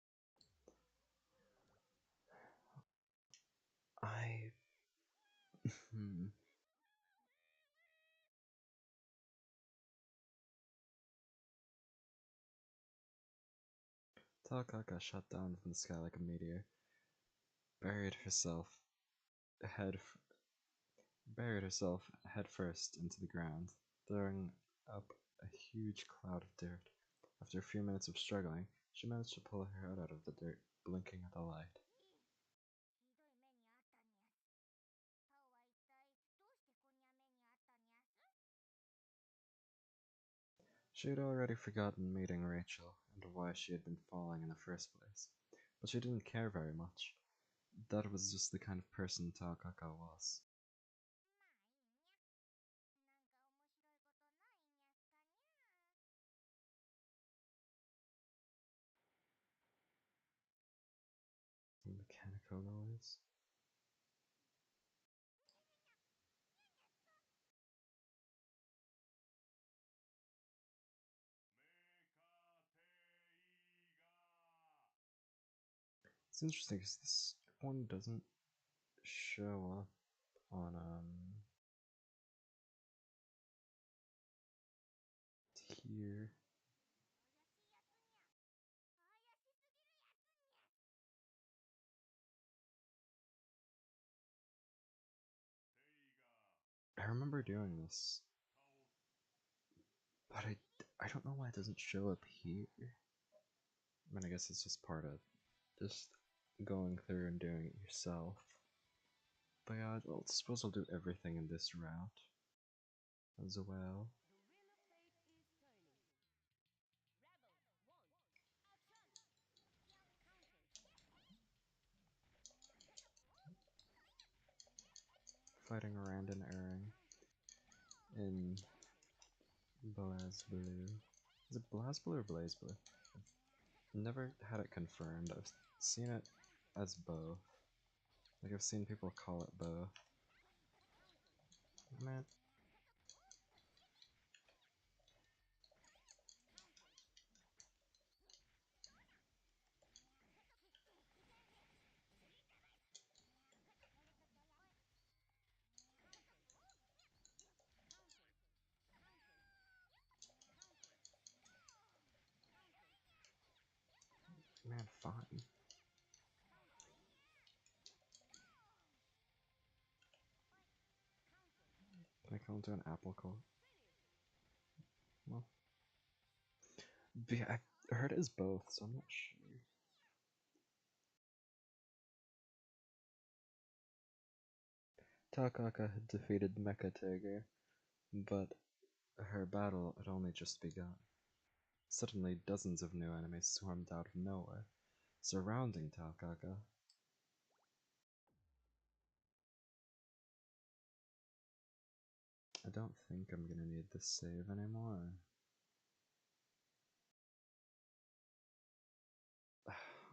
あいつのこと知ってたの？さあね。ちょっと外を巡ってきて疲れたわ。お城に戻ってお茶にしましょう。I. Hmm. Takaka shot down from the sky like a meteor, buried herself head buried herself head first into the ground, throwing up a huge cloud of dirt. After a few minutes of struggling, she managed to pull her head out of the dirt, blinking at the light. ひどい目にあったにゃす。タオは一体どうしてこんにゃ目にあったにゃす？ She had already forgotten meeting Rachel and why she had been falling in the first place, but she didn't care very much. That was just the kind of person Takaka was. まあいいにゃ。なんか面白いことないにゃっかにゃ。Mechanical noise. メーカーテイガ It's interesting because this one doesn't show up on here. 怪しいやつにゃ。怪しすぎるやつにゃ。テイガ I remember doing this, 倒す but I don't know why it doesn't show up here. I mean, I guess it's just part of just going through and doing it yourself. But yeah, I suppose I'll do everything in this route as well. The wheel of fate is turning. Rebel 1. Action! Counter. Fighting around and erring Counter. in Counter. BlazBlue. Is it BlazBlue or BlazBlue? I've never had it confirmed. I've seen it as both. Like, I've seen people call it both. Man, man, fine. Can I call into an apple call? Well, yeah, I heard it as both, so I'm not sure. Takaka had defeated Mecha Tiger, but her battle had only just begun. Suddenly, dozens of new enemies swarmed out of nowhere, surrounding Takaka. I don't think I'm gonna need this save anymore.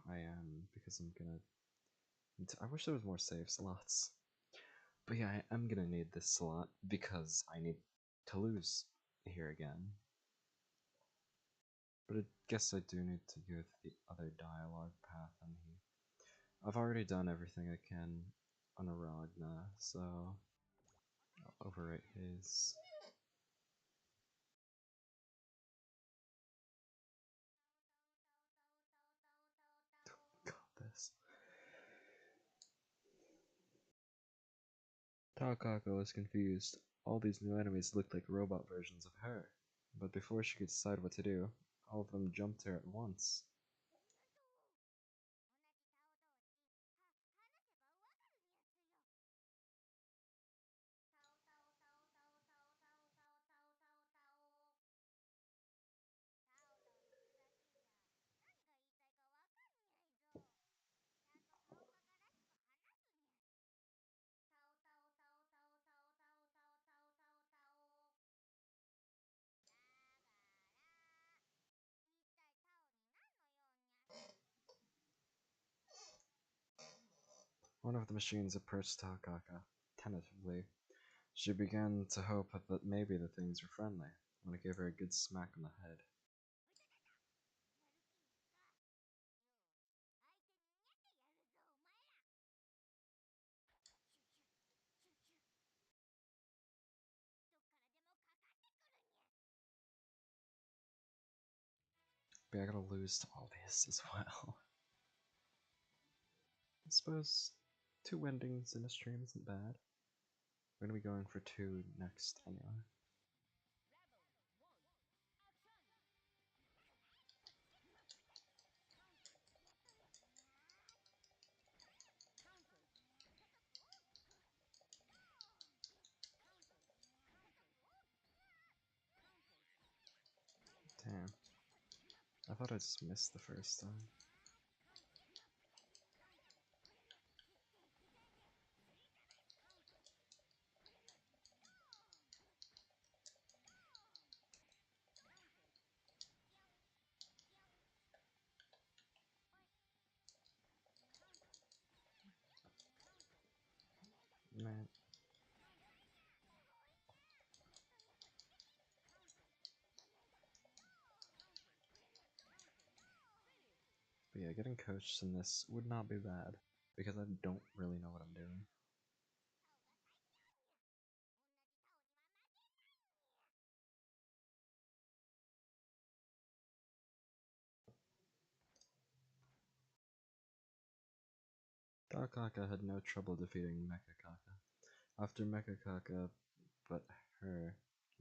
I am, because I'm gonna... I wish there was more save slots. But yeah, I am gonna need this slot because I need to lose here again. But I guess I do need to go the other dialogue path on here. I've already done everything I can on Aragna, so I'll overwrite his. Got this. Takako was confused. All these new enemies looked like robot versions of her. But before she could decide what to do, all of them jumped her at once. 'One of the machines approached Takaka, tentatively. She began to hope that maybe the things were friendly, when it gave her a good smack on the head. But I gotta lose to all these as well. I suppose 2 endings in a stream isn't bad. We're gonna be going for 2 next anyway. Rebel 1. Action! Counter. Counter. Counter. Counter. Counter. I thought I just missed the first time. Man. But yeah, getting coached in this would not be bad, because I don't really know what I'm doing. Kakaka had no trouble defeating Mechakaka. After Mechakaka, but her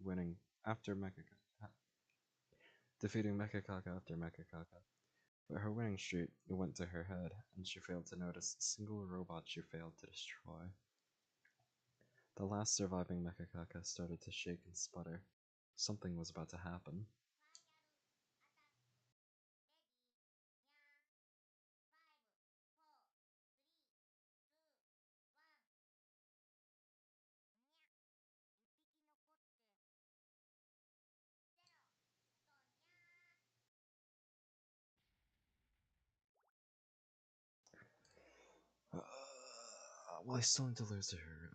winning after Mechakaka, defeating Mechakaka after Mechakaka, but her winning streak went to her head, and she failed to notice a single robot she failed to destroy. The last surviving Mechakaka started to shake and sputter. Something was about to happen. Well, I still need to lose to her.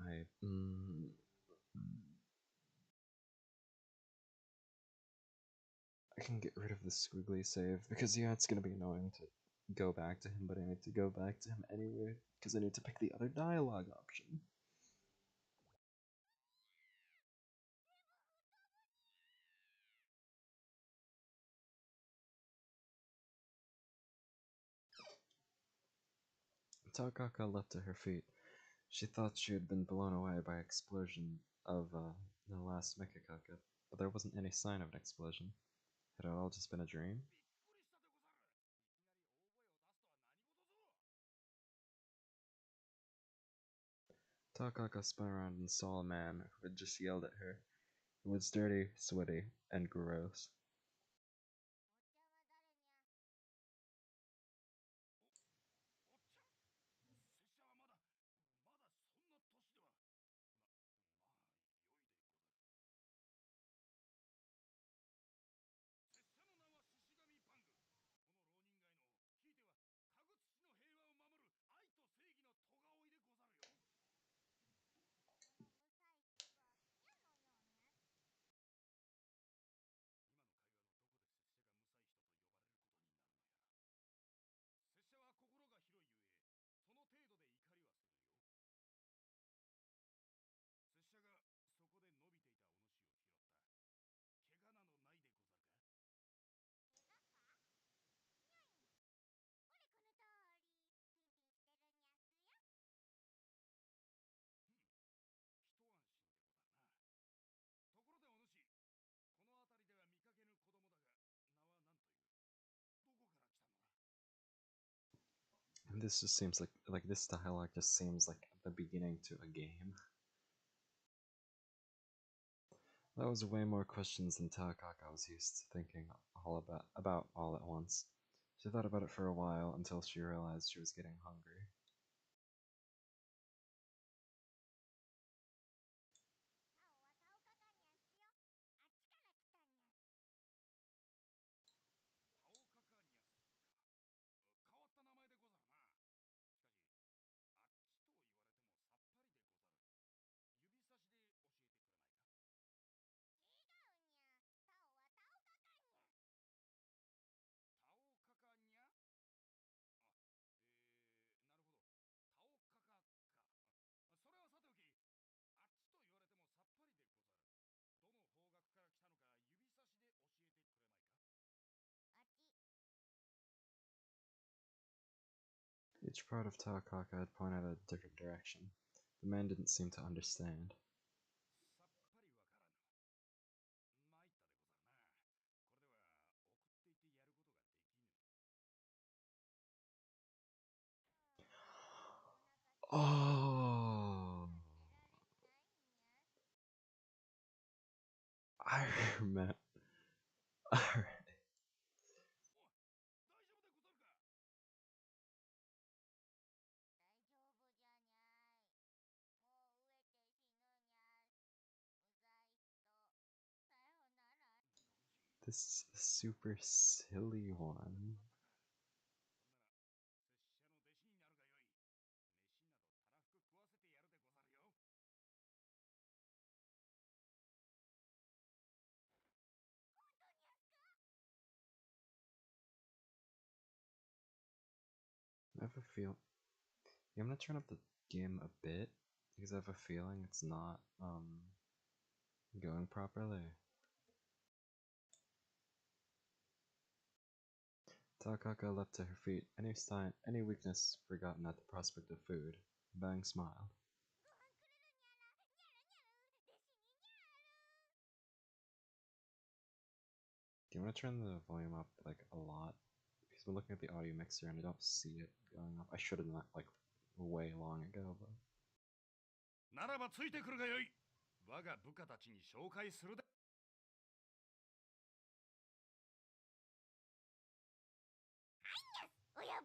I can get rid of the squiggly save, because yeah, it's gonna be annoying to go back to him, but I need to go back to him anyway, because I need to pick the other dialogue option. Takaka leapt to her feet. She thought she had been blown away by explosion of the last Mechakaka, but there wasn't any sign of an explosion. Had it all just been a dream? びっくりしたでござる。いきなり大声を出すとは何事ぞ。Takaka spun around and saw a man who had just yelled at her. It was dirty, sweaty, and gross. おっちゃん、拙者はまだそんな年では。まあ、良いでござる。拙者の名は獅子神パング。この浪人街の、ひいては、かぐつ市の平和を守る愛と正義の咎追いでござるよ。今の会話のどこで拙者が無才人と呼ばれることになるのやら。拙者は心が広いゆえ、その程度で怒りはせぬよ。拙者がそこで伸びていたお主を拾った。怪我などないでござるか。ふん、一安心でござるな。ところでお主、この辺りでは見かけぬ子供だが、名は何という。どこから来たのだ。And this just seems like this dialogue just seems like the beginning to a game. That was way more questions than Takaka was used to thinking about all at once. She thought about it for a while until she realized she was getting hungry. タオカカニャスか。変わった名前でござるな。しかし、あっちと言われてもさっぱりでござる。指差しで教えてくれないか。タオカカニャ。あ、なるほど。タオカカか。それはさておき、あっちと言われてもさっぱりでござる。どの方角から来たのか指差しで教えてくれないか。Each part of Takaka had pointed a different direction. The man didn't seem to understand. さっぱりわからぬ。参ったでござるな。これでは送っていってやることができぬ。Oh, I remember. Alright. This super silly one. I have a feel. Yeah, I'm gonna turn up the game a bit because I have a feeling it's not going properly. Takaka leapt to her feet, any weakness forgotten at the prospect of food. Bang smiled. Do you want to turn the volume up like a lot? Because I'm looking at the audio mixer and I don't see it going up. I should have done that like way long ago, but ならばついてくるがよい。我が部下たちに紹介するで。親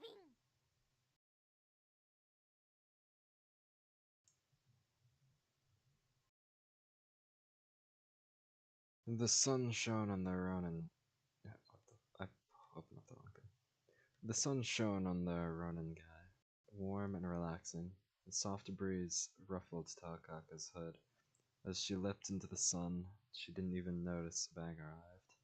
瓶 the sun shone on the Ronin. Yeah, I opened up the wrong thing. The sun shone on the Ronin guy, warm and relaxing. A soft breeze ruffled Takaka's hood. As she leapt into the sun, she didn't even notice Bang arrived.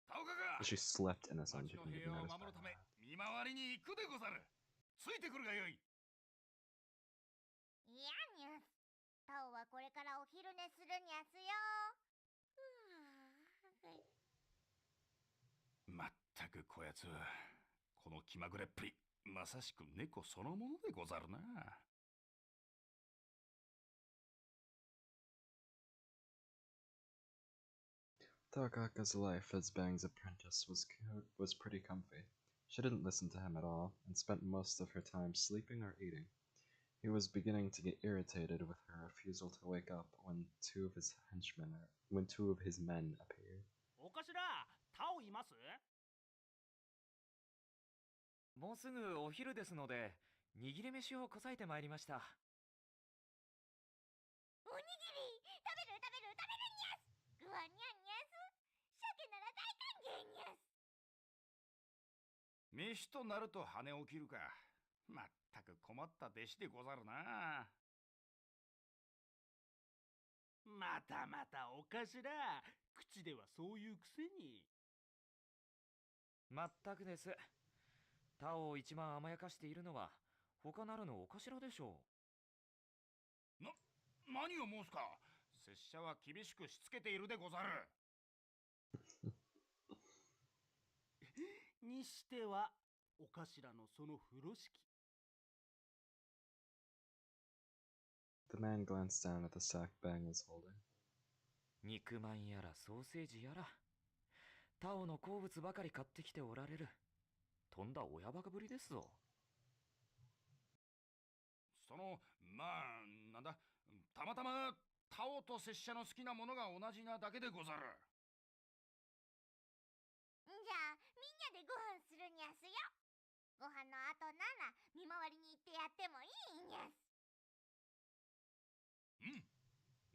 タオカが She slept in the sun, 町 she の didn't 平 even 和を notice 守る Bang ため arrived. 見回りに行くでござる。ついてくるがよい。いやにゃす。タオはこれからお昼寝するにゃすよ。まったくこやつはこの気まぐれっぷり、まさしく猫そのものでござるな。Takaka's life as Bang's apprentice was pretty comfy. She didn't listen to him at all, and spent most of her time sleeping or eating. He was beginning to get irritated with her refusal to wake up when two of his men appeared. お頭、タオいます？もうすぐお昼ですので、握り飯をこさえてまいりました。おにぎり食べるにゃす。具はにゃんにゃす。鮭なら大歓迎にゃす。飯となると羽起きるか。まったく困った弟子でござるな。またまたお頭、口ではそういうくせに。まったくです。タオを一番甘やかしているのは他なるのお頭でしょ何を申すか。拙者は厳しくしつけているでござる。にしてはお頭のその風呂敷。The man glanced down at the sack Bang was holding. 肉まんやらソーセージやら、タオの好物ばかり買ってきておられる。とんだ親バカぶりですぞ。まあなんだ、たまたまタオと拙者の好きなものが同じなだけでござる。じゃあみんなでご飯するにゃすよ。ご飯の後なら見回りに行ってやってもいいにゃす。うん。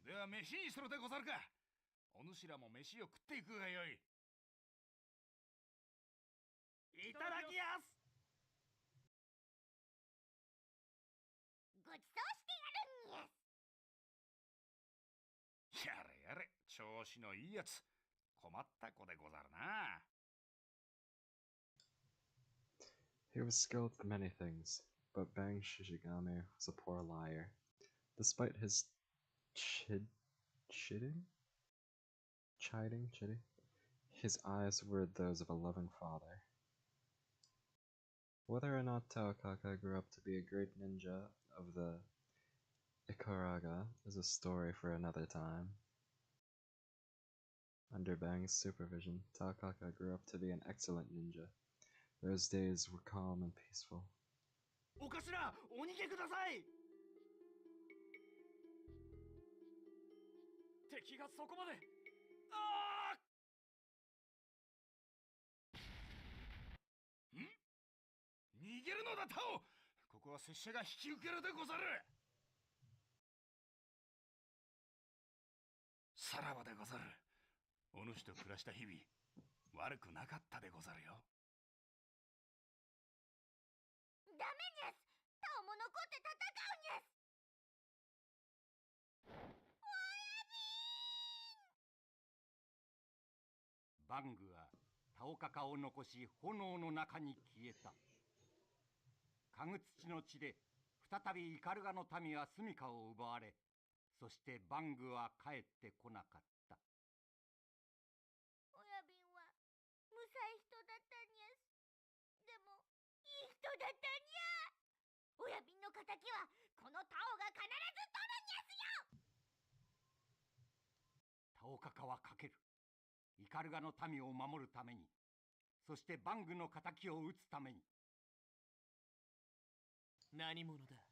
では飯にするでござるか。お主らも飯を食っていくがよい。いただきやす。ごちそうしてやるにゃす。やれやれ、調子のいいやつ。困った子でござるな。He was skilled at many things, but Bang Shishigami was a poor liar. Despite his chiding? His eyes were those of a loving father. Whether or not Taokaka grew up to be a great ninja of the Ikaraga is a story for another time. Under Bang's supervision, Taokaka grew up to be an excellent ninja. Those days were calm and peaceful. お頭、お逃げください。敵がそこまで。ああ。逃げるのだタオ。ここは拙者が引き受けるでござる。さらばでござる。お主と暮らした日々悪くなかったでござるよ。ダメにゃす。タオも残って戦うにゃす。バングはタオカカを残し炎の中に消えた。家具土の地で再びイカルガの民は住処を奪われ、そしてバングは帰ってこなかった。親瓶は無才人だったにゃす。でもいい人だったにゃ。親瓶の敵はこのタオが必ず取るにゃすよ。タオカカはかける。イカルガの民を守るために、そしてバングの敵を討つために。何者だ、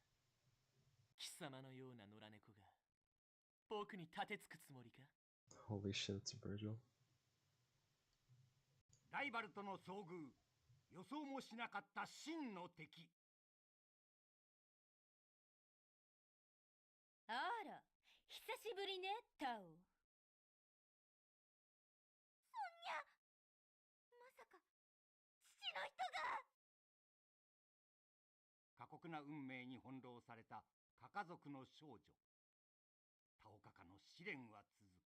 貴様のような野良猫が僕に立てつくつもりか。 Holy shit, it's Virgil. ライバルとの遭遇、予想もしなかった真の敵。あら、久しぶりね、タオ。まさか父の人が。過酷な運命に翻弄されたカカ族の少女。タオカカの試練は続く。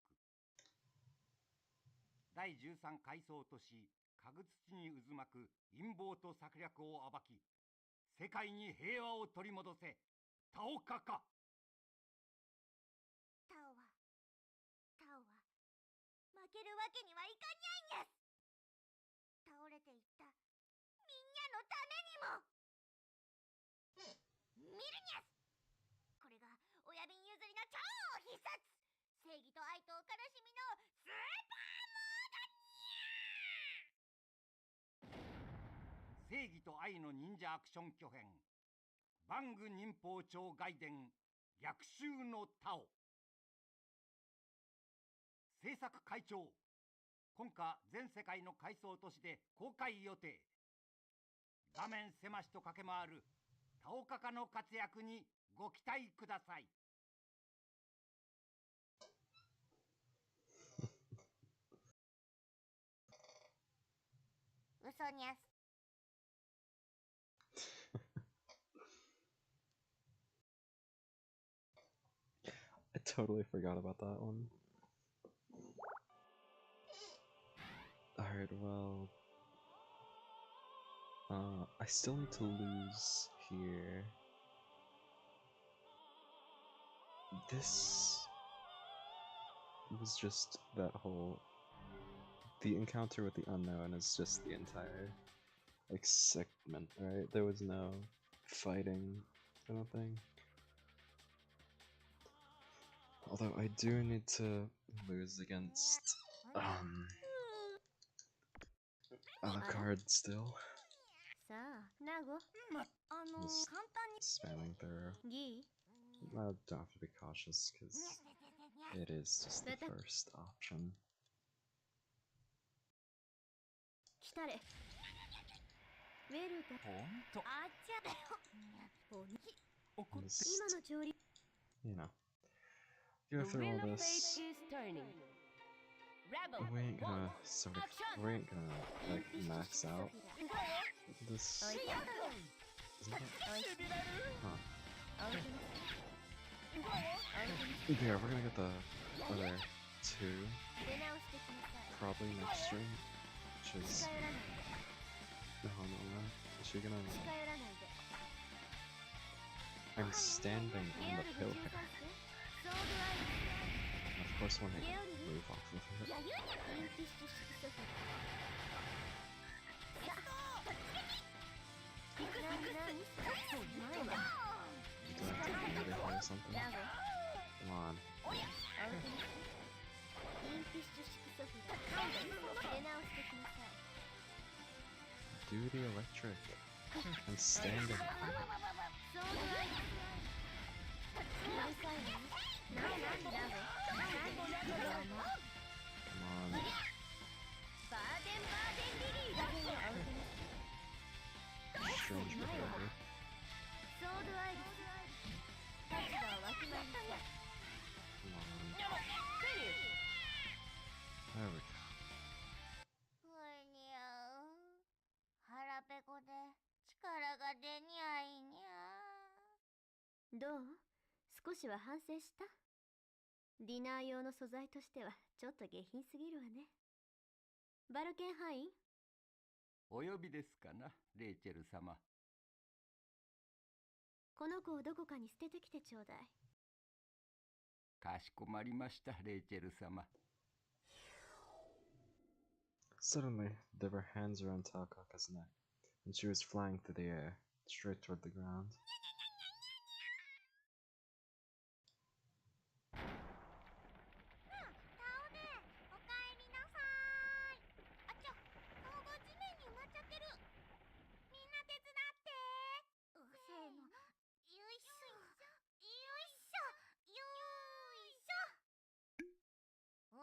第13回想都市家具土に渦巻く陰謀と策略を暴き、世界に平和を取り戻せ、タオカカ。タオは負けるわけにはいかにゃいにゃす。倒れていったみんなのためにも。見るにゃす。これが親瓶譲りの超必殺、正義と愛と悲しみのスーパーモードにゃ。正義と愛の忍者アクション巨編、バング忍法帳外伝逆襲のタオ。制作会長、今夏全世界の回想都市で公開予定。画面狭しと駆け回るタオカカの活躍にご期待ください。嘘にゃす。I totally forgot about that one. Alright, well... I still need to lose here. This was just that whole... The encounter with the unknown is just the entire, like, segment, right? There was no fighting, I don't think. Although I do need to lose against, Alucard still. さあ、ナゴ。Just 簡単に spamming through. ギー。 I don't have to be cautious because it is just the first option. 来たれ。ウェルカ。ほんとあちゃ。おに。怒って Just, 今の調理。 you know, go through all this. is turning. Rebel, We ain't gonna one, sort of, action! we ain't gonna like max out this. Isn't it? Huh. Yeah, we're gonna get the other two 出直してきなさい。 probably next stream, which is 近寄らないで。 no, no, no. Is she gonna? 近寄らないで。 I'm standing on the pillar. ソードアイ And of course, when I move off of it, やゆにインピッシュ式ソフィ。さあ、突撃。行く行く。前だ。 do I have to beat it or something? ナゴ。 Come on. アウトに。インピッシュ式ソフィがカイドに出直してきなさい。 Do the electric. I'm standing. ソードアイうるさいね。なんだナゴ。どうも。 Come on. バーデンリリーだけがアウトに。 Strange behavior. ソードアイリス。立場をわきまえなさい。 Come on. There we が出にゃいにゃ。どう？少しは反省した？ディナー用の素材としてはちょっと下品すぎるわね。バルケンハイン、お呼びですかな、レイチェル様。この子をどこかに捨ててきてちょうだい。かしこまりました、レイチェル様。Suddenly, there were hands around Takaka's neck, and she was flying through the air, straight toward the ground. タオね、おかえりなさーい。あちょ、顔が地面に埋まっちゃってる。みんな手伝って。せーの。よいしょ。よいしょ。よいしょ。お、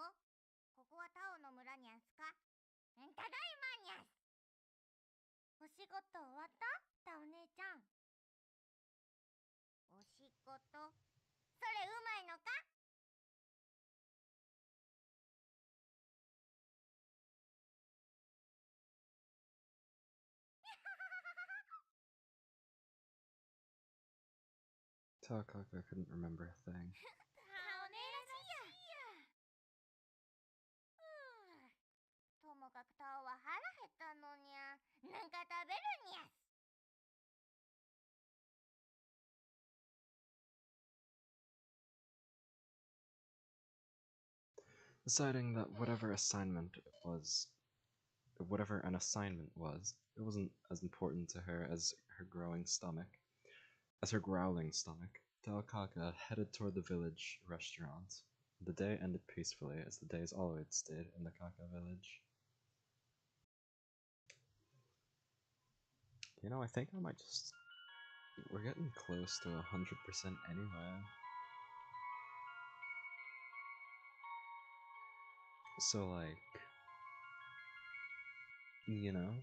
ここはタオの村にゃんすか？ただいまにゃんす。お仕事終わった？タオ姉ちゃん。お仕事、それうまいのかTakaka couldn't remember a thing. タオ姉らしいや。ともかくタオは腹減ったのにゃ。なんか食べるにゃす。Deciding that whatever an assignment was, it wasn't as important to her as her growling stomach. Takaka headed toward the village restaurant. The day ended peacefully, as the days always did in the Kaka village. You know, I think I might just... We're getting close to 100% anyway. So, like... You know?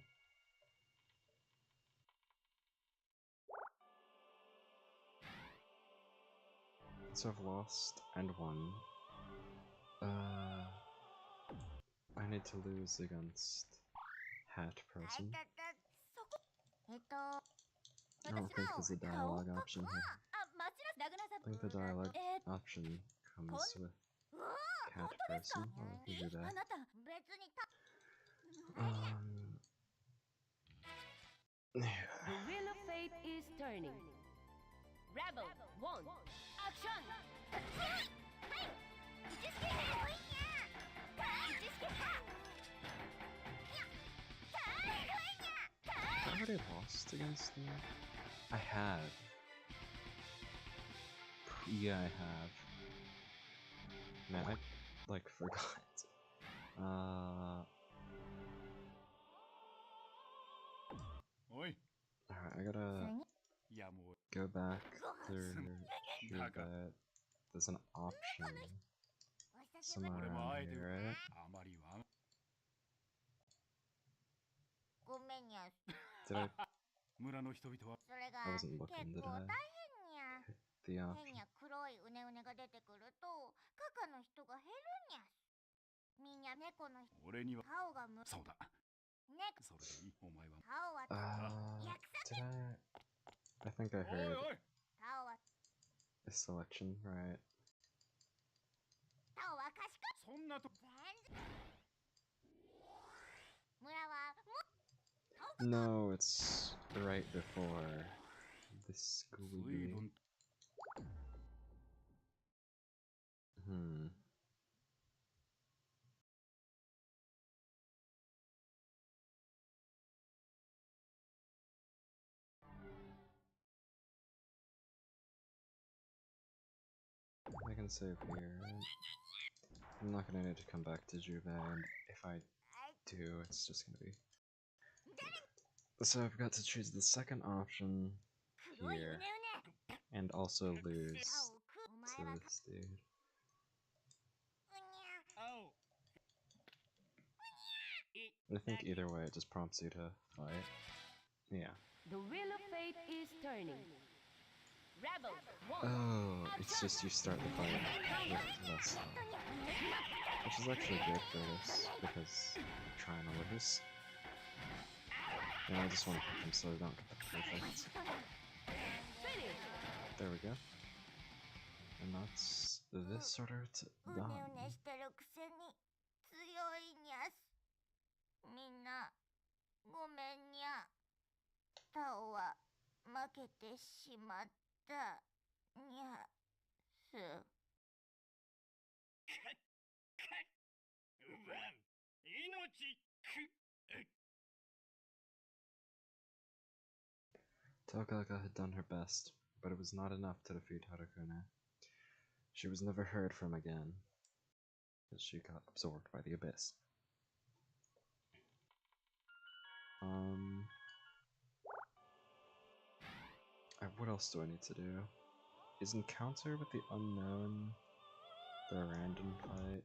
So I've lost and won. I need to lose against Hat Person. I don't think there's a dialogue option here. I think the dialogue option comes with Cat Person. Oh, we can do that. Yeah. The wheel of fate is turning. Rebel 1, action! I already lost against them. I have. Yeah, I have. Man, I like forgot. Oi. Alright, I gotta go back through that. There's an option somewhere around here, right? ごめんにゃ。 Did I? 村の人々はそれが I wasn't looking, 結 did 構 I? 大変にゃ。 The 変 option. にゃ黒いうねうねが出てくるとカカの人が減るにゃ。みんな猫の人俺にはタオがむそうだ猫それでいいお前はタオは約束 Did I think I おい heard おい タオは a selection, right? タオは賢い。そんなと全然村は No, it's right before the 随 squiggly. 分 I can save here. I'm not gonna need to come back to Juve, and if I do, it's just gonna be... So I've got to choose the second option 黒いうね here, うね and also タ lose オくお前 to は this dude. うにゃ 青 I think either way, it just prompts you to fight. Yeah. The wheel of fate is turning. Rebel 1, Oh, it's just you start the fight with less stuff. Which is actually good for this, because I'm trying to lose. And I just want to hit them so they don't get the perfect. There we go. And that's this order to うね done. うねしてるくせに強いにゃす。みんなごめんにゃ。タオは負けてしまったにゃす。Takaka had done her best, but it was not enough to defeat Harakune. She was never heard from again, as she got absorbed by the abyss. What else do I need to do? Is encounter with the unknown the random fight?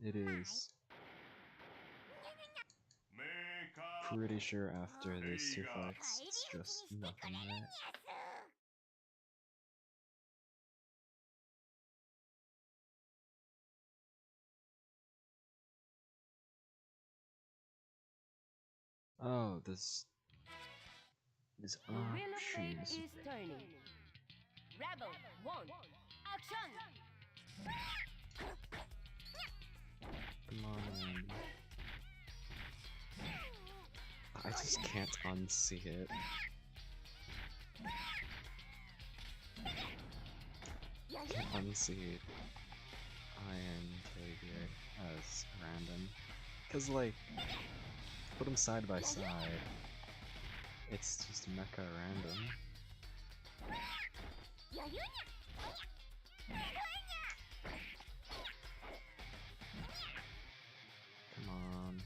It is. Pretty sure after these two fights, it's just nothing, right? Oh, this is The wheel of fate options. is turning. Rebel 1. Action! Come on. I just can't unsee it. Can't unsee Iron Tiger as random. Cause like, put them side by side. It's just mecha random. Come on.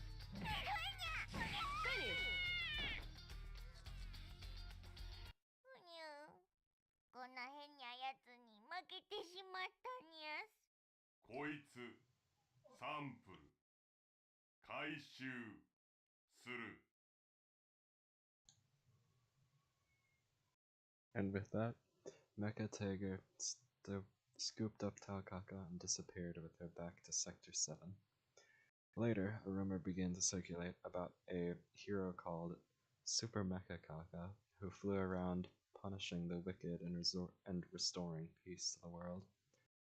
Finish! ふにゅこんな変なやつに負けてしまったにゃす。こいつサンプル回収する。 And with that, Mecha Tiger scooped up Taokaka and disappeared with her back to Sector 7. Later, a rumor began to circulate about a hero called Super Mecha Kaka, who flew around punishing the wicked and restoring peace to the world.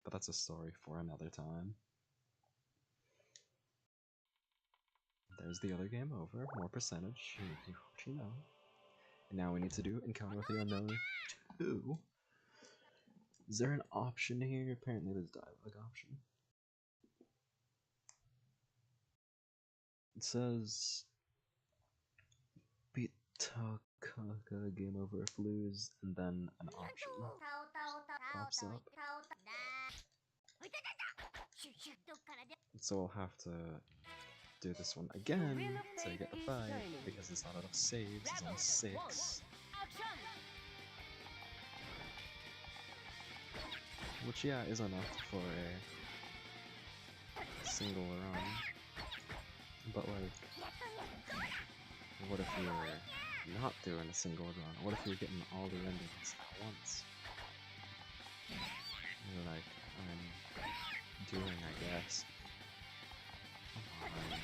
But that's a story for another time. There's the other game over, more percentage, you know. And now we need to do Encounter with the Unknown 2. Is there an option here? Apparently there's a dialogue option. It says beat Takaka, game over if lose, and then an option pops up. So we'll have to do this one again to get the fight, because there's not enough saves, there's only 6. Which, yeah, is enough for a single run. But, like, what if you're not doing a single run? What if you're getting all the endings at once? Like I'm doing, I guess. Come on.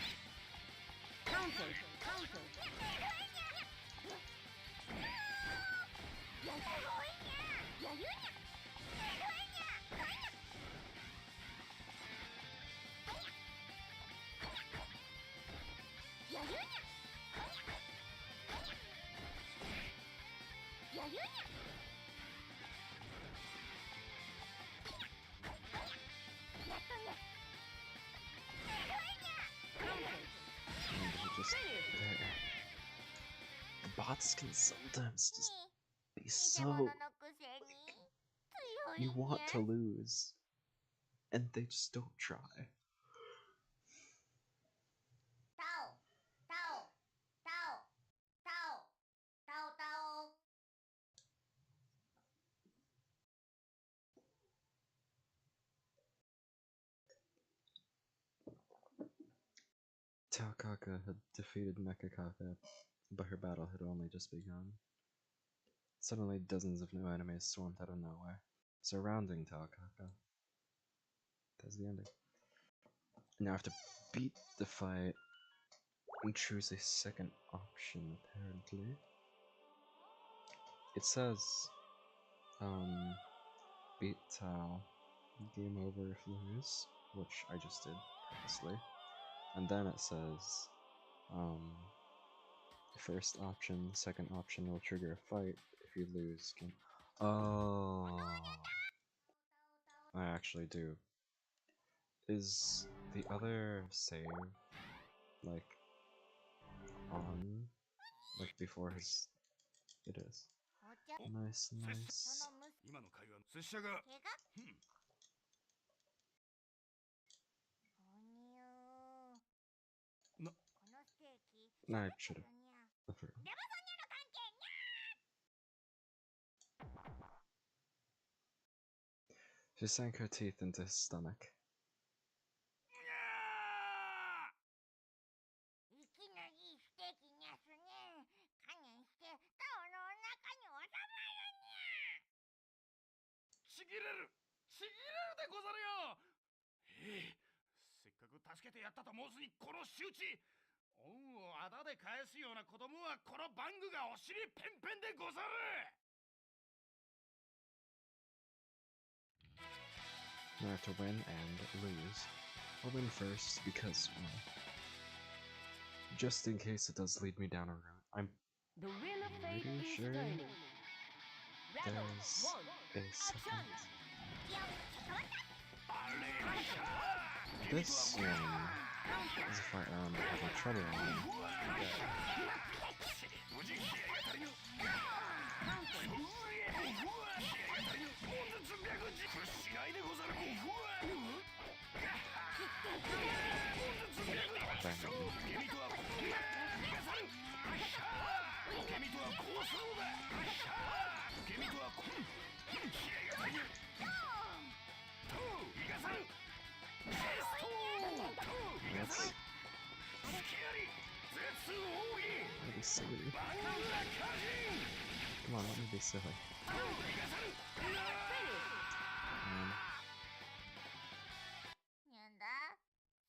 Counter! Counter! Just there. The bots can sometimes just be so. You want to lose, and they just don't try. Taokaka had defeated Mechakaka, but her battle had only just begun. Suddenly, dozens of new enemies swarmed out of nowhere, surrounding Taokaka. That's the ending. Now I have to beat the fight and choose a second option, apparently. It says, beat Tao, game over if lose, which I just did, obviously. And then it says, first option, second option will trigger a fight if you lose game. Oh, I actually do. Is the other save, like, on? Like before his... It is. Nice, nice. 今の会話の拙者がな No, I should have. She sank her teeth into his stomach. I have to win and lose. I'll win first because, well, just in case it does lead me down a route. I'm pretty sure there's a second. This one is a fight I'm having trouble on. That's really silly. Come on, let me be silly. にゃんだ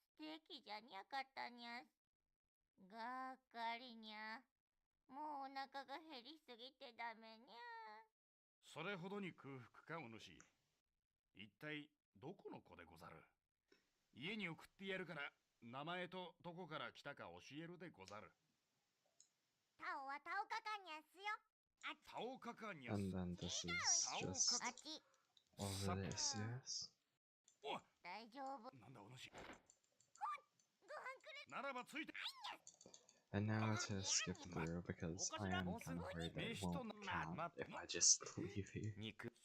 ステーキじゃにゃかったにゃがっかりにゃもうお腹が減りすぎてダメにゃそれほどに空腹かお主一体どこの子でござる家に送ってやるから名前とどこから来たか教えるでござるタオはタオカカにゃすよタオカカニャ And then this is just あっち over this, yes? お大丈夫なんだお主ご飯くれならばついて And now to skip through because I am kind of worried that it won't count if I just leave here.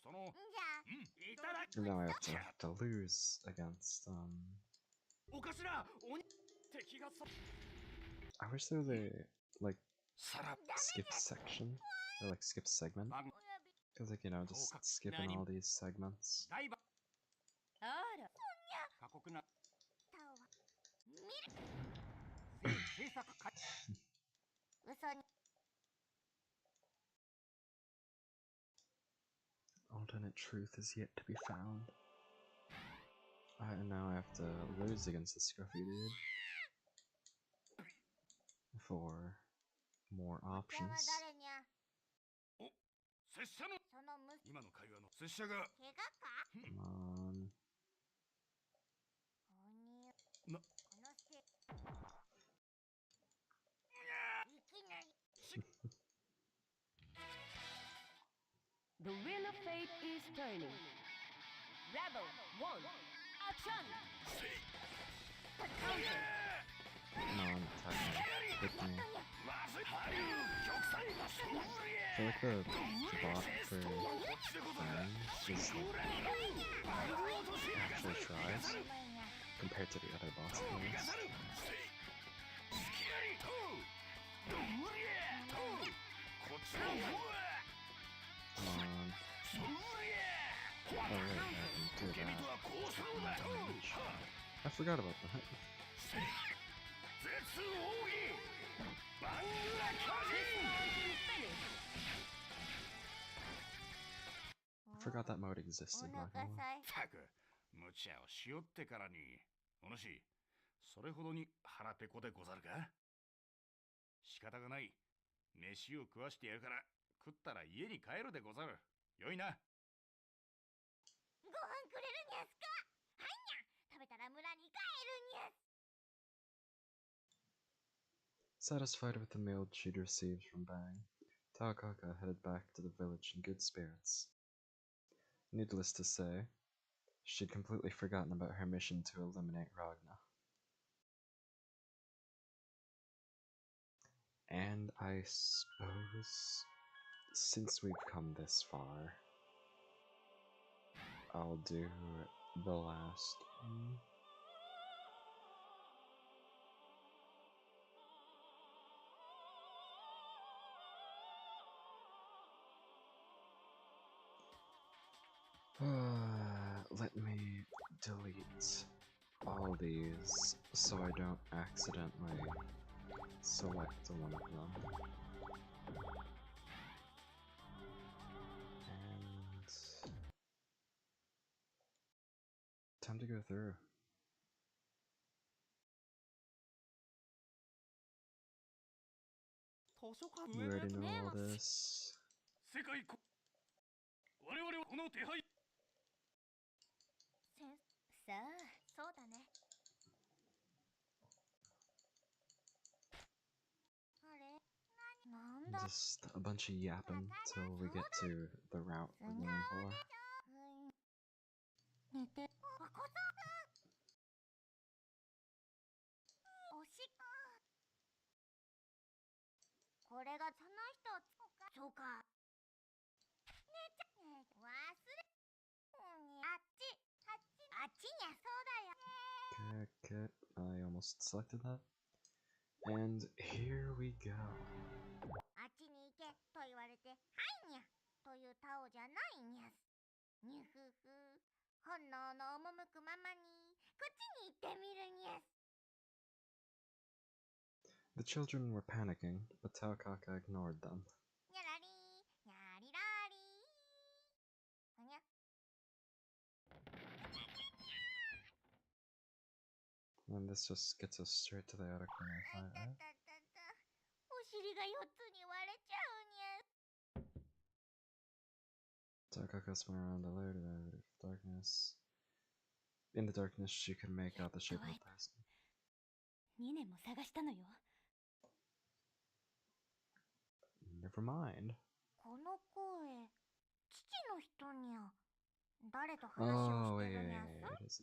そのじゃあいただき And now I have to lose against, おかしら鬼敵がそ I wish there was a, like, さら skip section, or like skip segment. おやび Cause like, you know, just skipping all these segments. 大馬あら過酷なタオは見る制作会嘘に Alternate truth is yet to be found. And now I have to lose against the Scruffy dude for more じゃあ options. 誰にゃ拙者のその息今の会話の拙者が怪我か Come on. 鬼なこのステいきなり The wheel of fate is turning. Rebel 1. Action! The counter. Come on, attack me. Hit me. I feel like the bot for Burns is like, actually tries compared to the other bots at least. Come on. Oh wait, I can do that. I forgot about that. I forgot that mode お existed, 腹 not gonna lie. さえたく無茶をしよってからにお主それほどに腹ペコでござるか。仕方がない。飯を食わしてやるから、食ったら家に帰るでござる。よいな。ご飯くれるにゃすか。はいにゃ、食べたら村に帰るにゃす。 Satisfied with the meal she'd received from Bang, Takaka headed back to the village in good spirits. Needless to say, she'd completely forgotten about her mission to eliminate Ragna. And I suppose, since we've come this far, I'll do the last one. Let me delete all these so I don't accidentally select one of them. And time to go through. You already know all this. 世界こ我々はこの手配。さあ、そうだね。あれ、なんだ。 Just a bunch of yapping till we get to the route we're going for. 寝て。おこさん。おしっこ。これがその人。そうか。ねちゃん、忘れ。あっち、あっちにゃ、そうだよ。 Okay, I almost selected that. And here we go. あっちに行けと言われて、はいにゃというタオじゃないにゃす。にゅふふ。本能の赴くままに、こっちに行ってみるにゃす。 The children were panicking, but Taokaka ignored them. にゃらりー、にゃりらりー。にゃ。 And this just gets us straight to the Arakune fight, right? お尻が4つに割れちゃうにゃ。 Taokaka spun around alert in the darkness. In the darkness, she could make out the shape of a person. 2年も探したのよ。 Never mind. この声、父の人にゃ。誰と話 Oh, をし wait, てる wait, に wait, ゃ wait, it is.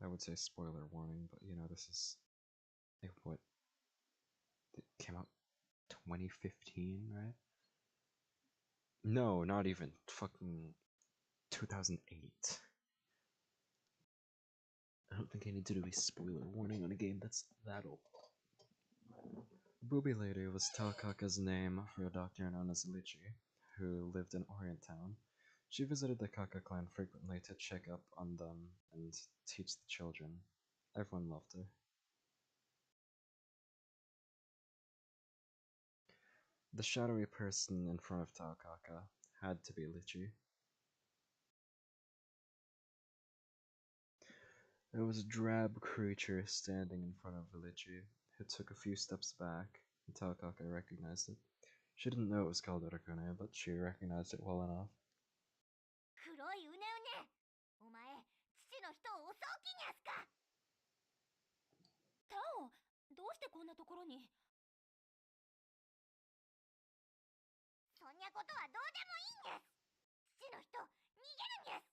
I would say spoiler warning, but you know, this is like what? It came out 2015, right? No, not even. Fucking 2008. I don't think I need to do a spoiler warning on a game that's that old. Booby Lady was Taokaka's name for a doctor known as Lichi, who lived in Orient Town. She visited the Kaka clan frequently to check up on them and teach the children. Everyone loved her. The shadowy person in front of Taokaka had to be Lichi. There was a drab creature standing in front of Lichi, who took a few steps back, and Taokaka recognized it. She didn't know it was called Arakune, but she recognized it well enough. 黒いうねうね。お前、父の人を襲う気にゃすか。タオ、どうしてこんなところに。そんなことはどうでもいいにゃす。父の人、逃げるにゃす。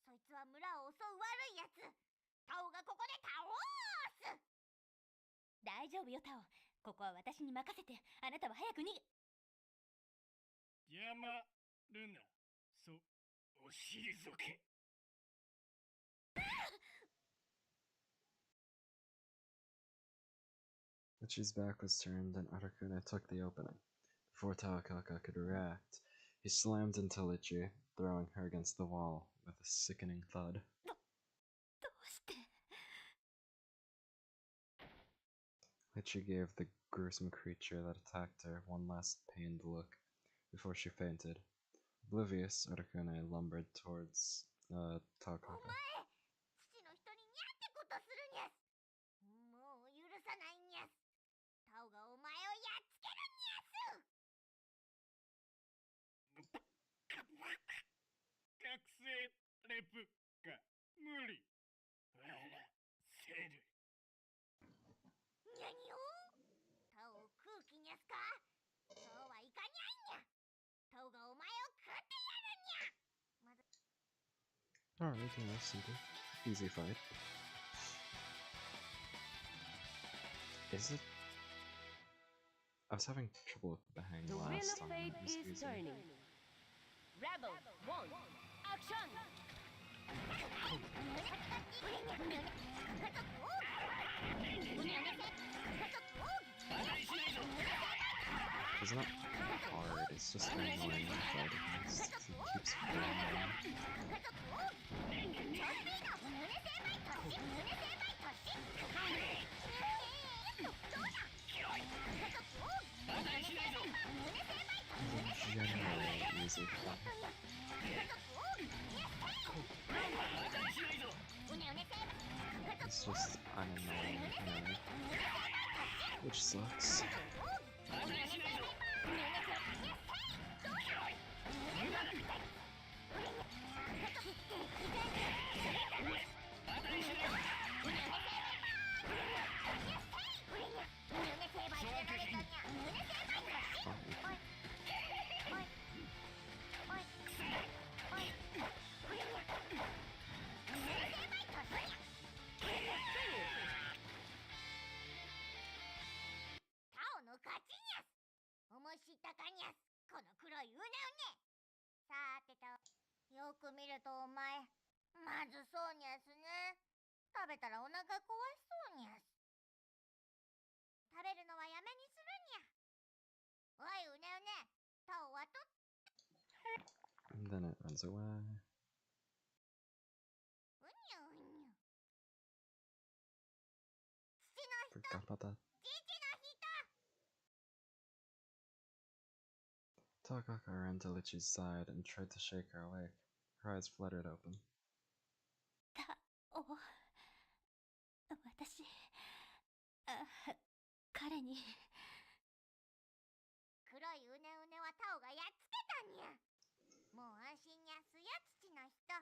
そいつは村を襲う悪いやつ。タオがここで倒す。大丈夫よ、タオ。ここは私に任せて、あなたは早く逃げ。邪魔るな。お退け。Lichi's back was turned and Arakune took the opening. Before Taokaka could react, he slammed into Lichi, throwing her against the wall with a sickening thud. どうして。 Lichi gave the gruesome creature that attacked her one last pained look before she fainted. Oblivious, Arakune lumbered towards お Taokaka. 前、父の人ににゃってことさないんやす。タオがお前をやっつけるんやす。覚醒レプカ無理。セル。にゃにょタオを空気にゃすか。そうはいかにゃいんや。タオがお前を食ってやるんや。まず Alright, simple. Easy fight. Is it? I was having trouble with the hang The wheel last of time. fate It was is easy. turning. Rebel 1. Action! 'Cause it's not hard, it's just annoying to fight against. It keeps failing. Generally easy fight. It's just annoying, which sucks.よく見るとお前まずそうにゃすね。食べたらお腹壊しそうにゃす。食べるのはやめにするにゃ。おいうねうね、タオはと And then it runs away. うにゅうにゅ。父の人、 Forgot about that. 父の人。 Takaka ran to Lichi's side and tried to shake her awake. Her eyes fluttered open. 私、彼に黒いうねうねはタオがやっつけたんや。もう安心にゃすよ、父の人。や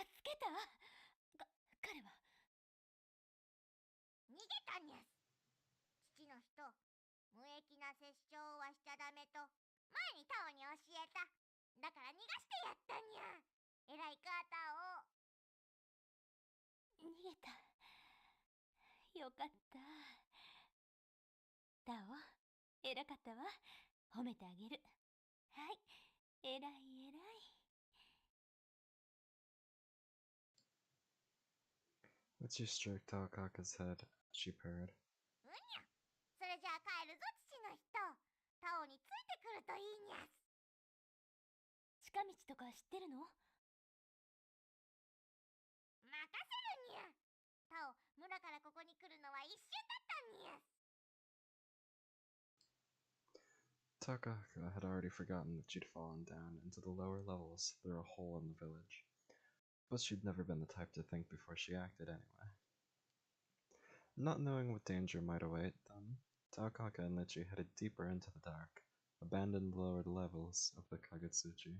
っつけた？彼は逃げたんやす。父の人、無益な殺生はしちゃダメと前にタオに教えた。だから逃がしてやったんや。えらいか、タオ。逃げた。よかった。タオ、えらかったわ。褒めてあげる。はい、えらいえらい。Lichi stroked Takaka's head. She purred. うにゃ。それじゃあ帰るぞ、父の人。タオについてくるといいにゃす。近道とか知ってるの？任せるにゃ。タオ、村からここに来るのは一瞬だったんにゃす。 Takaka had already forgotten that she'd fallen down into the lower levels through a hole in the village. But she'd never been the type to think before she acted anyway. Not knowing what danger might await them, Takaka and Lichi headed deeper into the dark, abandoned the lower levels of the Kagetsuchi.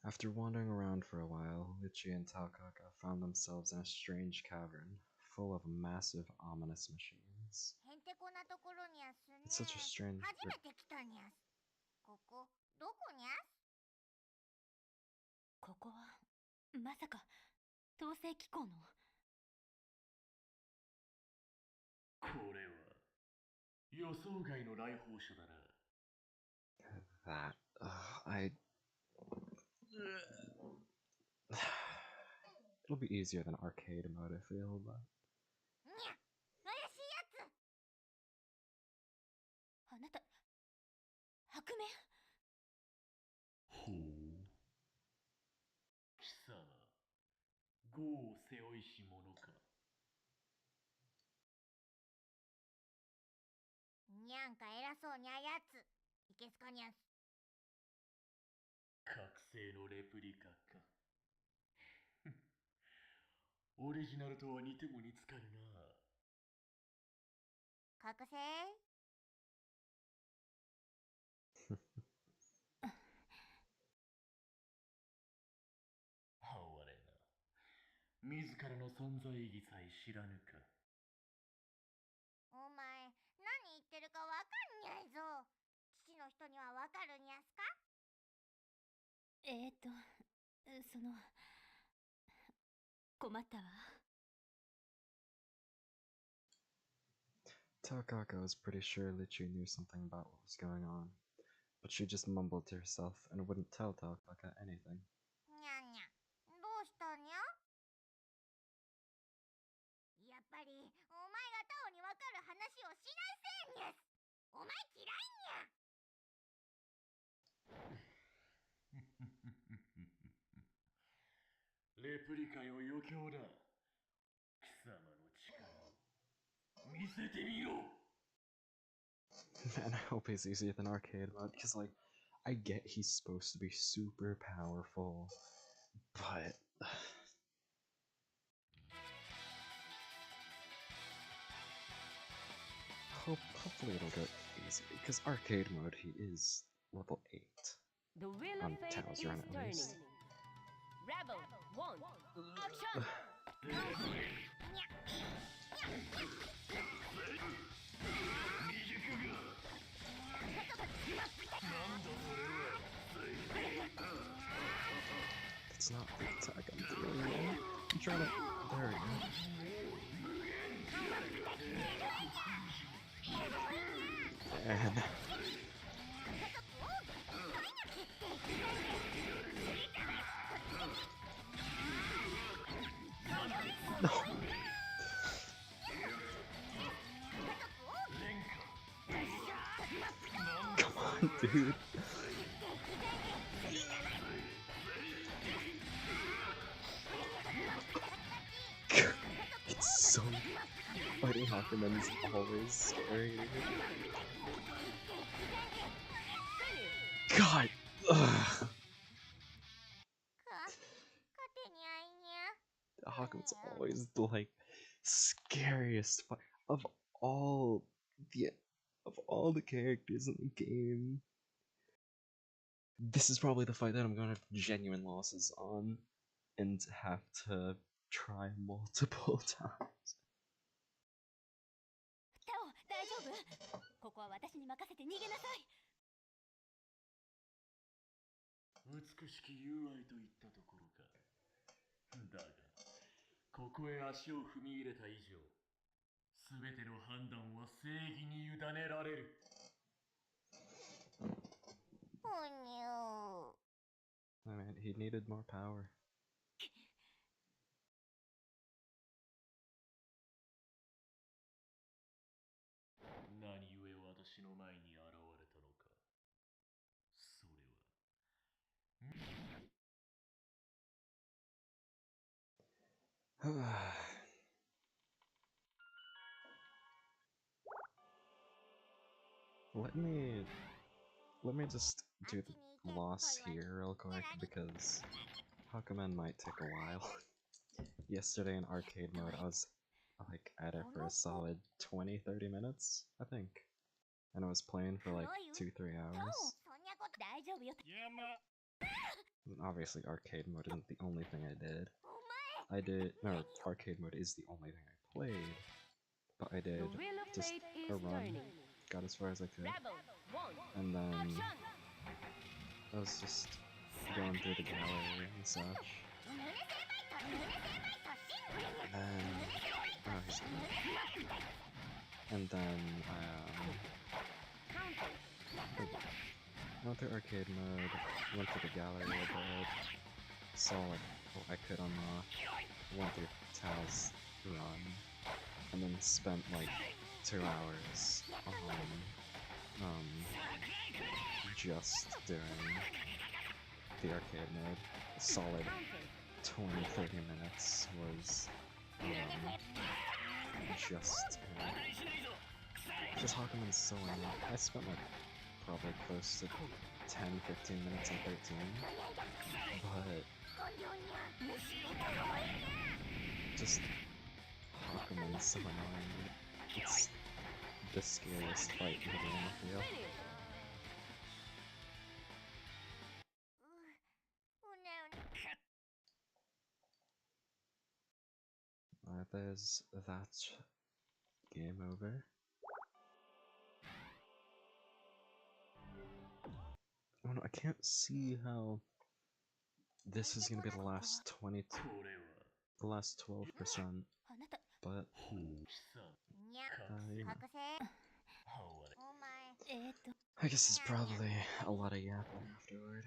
After wandering around for a while, Lichi and Takaka found themselves in a strange cavern, full of massive, ominous machines. へんてこなところにゃすね。 It's such a strange... 初めて来たにゃす。ここ、どこにゃす？ここは、まさか、統制機構の。これは予想外の来訪者だな。That... It'll be easier than arcade mode, I feel, but... にゃ、怪しいやつ。あなた、白面？ほう。貴様、業を背負いし者か。にゃんか偉そうにゃやつ。いけすかにゃす。覚醒のレプリカか。オリジナルとは似ても似つかるな。覚醒哀れな。自らの存在意義さえ知らぬか。お前何言ってるかわかんにゃいぞ。父の人にはわかるにゃすか？困ったわ。Takako was pretty sure Lichi knew something about what was going on, but she just mumbled to herself and wouldn't tell Takaka anything. にゃんにゃどうしたにゃ？やっぱりお前がタオにわかる話をしないせいにゃす。お前嫌いにゃ。レプリカよ余興だ。貴様の力を見せてみろ。 Man, I hope he's easier than arcade mode, because, like, I get he's supposed to be super powerful, but... Hopefully it'll get easier, because arcade mode, he is level 8. The wheel On of fate Tao's is run, at turning. least. Rebel 1. Action! That's not the attack I'm doing. I'm trying to... There we go. And... No! Come on, dude. It's so... Fighting Hakumen is always scary. God! Ugh. Hakumen's always the, like, scariest fight of all the characters in the game. This is probably the fight that I'm gonna have genuine losses on and have to try multiple times. タオ大丈夫？ここは私に任せて逃げなさい。美しき友愛といったところか。だが、ここへ足を踏み入れた以上、すべての判断は正義に委ねられる。おにゅー。I mean, he needed more power. 何故私の前に現れたのか。それは。Let me just do the loss here real quick, because Hakumen might take a while. Yesterday in arcade mode, I was like at it for a solid 20-30 minutes, I think. And I was playing for like 2-3 hours. 大丈夫よ。 And obviously arcade mode isn't the only thing I did. No, arcade mode is the only thing I played. But I did The wheel of just fate a is run, turning. got as far as I could, Rebel 1. and then Action! I was just going through the gallery and such. Oh, he's dead. And then I went through arcade mode, went through the gallery a bit, saw like what I could unlock, went through Tao's run, and then spent like 2 hours just doing the arcade mode. A solid 20-30 minutes was just Hakumen's so annoying. I spent like probably close to 10-15 minutes on 13, but Just Hakumen's so annoying. It's the scariest fight in the game, I feel. There's that game over. Oh no, I can't see how this is gonna be the last 12%, but you know, I guess it's probably a lot of yapping afterward.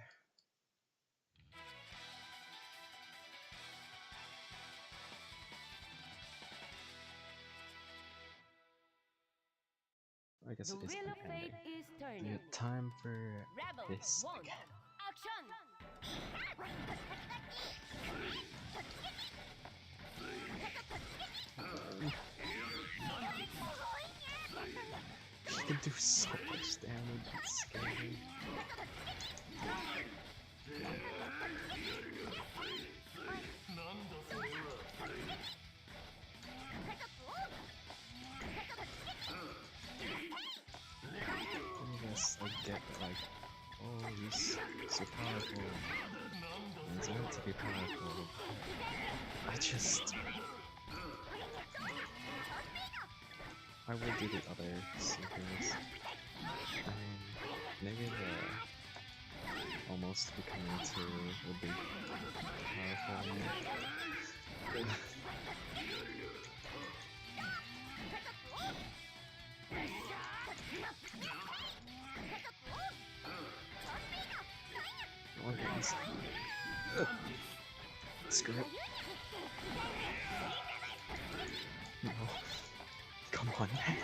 I guess it is an ending. Yeah, time for this again. He can do so much damage, it's scary. Yes, I get that, like, oh, he's so powerful. He's meant to be powerful. I will do the other secrets. I mean, maybe the almost becoming two will be powerful. Oh, yes. Screw it. No. Come on, man.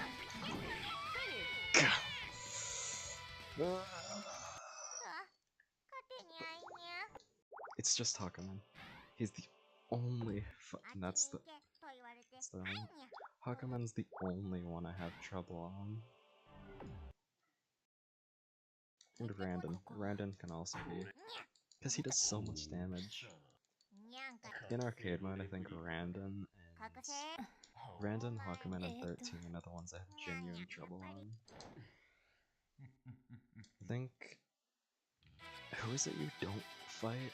It's just Hakumen. He's the only. That's the. Hakumen's the only one I have trouble on. And Randon. Randon can also be. Because he does so much damage. In arcade mode, I think Randon, Hakumen, and 13 are the ones I have genuine trouble on. I think. Who is it you don't fight?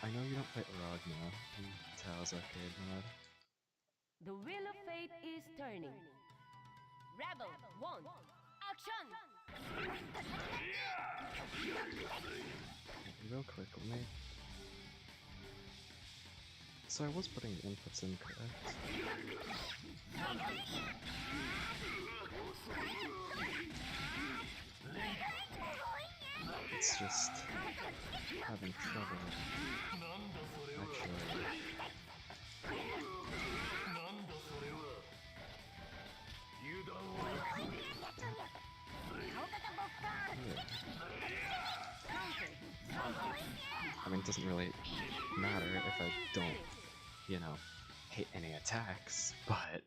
I know you don't fight Ragna in Tao's arcade mode. The wheel of fate is turning. Rebel 1, action! Real quick, let me. So I was putting the inputs incorrect. It's just having trouble actually. I mean, it doesn't really matter if I don't, you know, hit any attacks, but.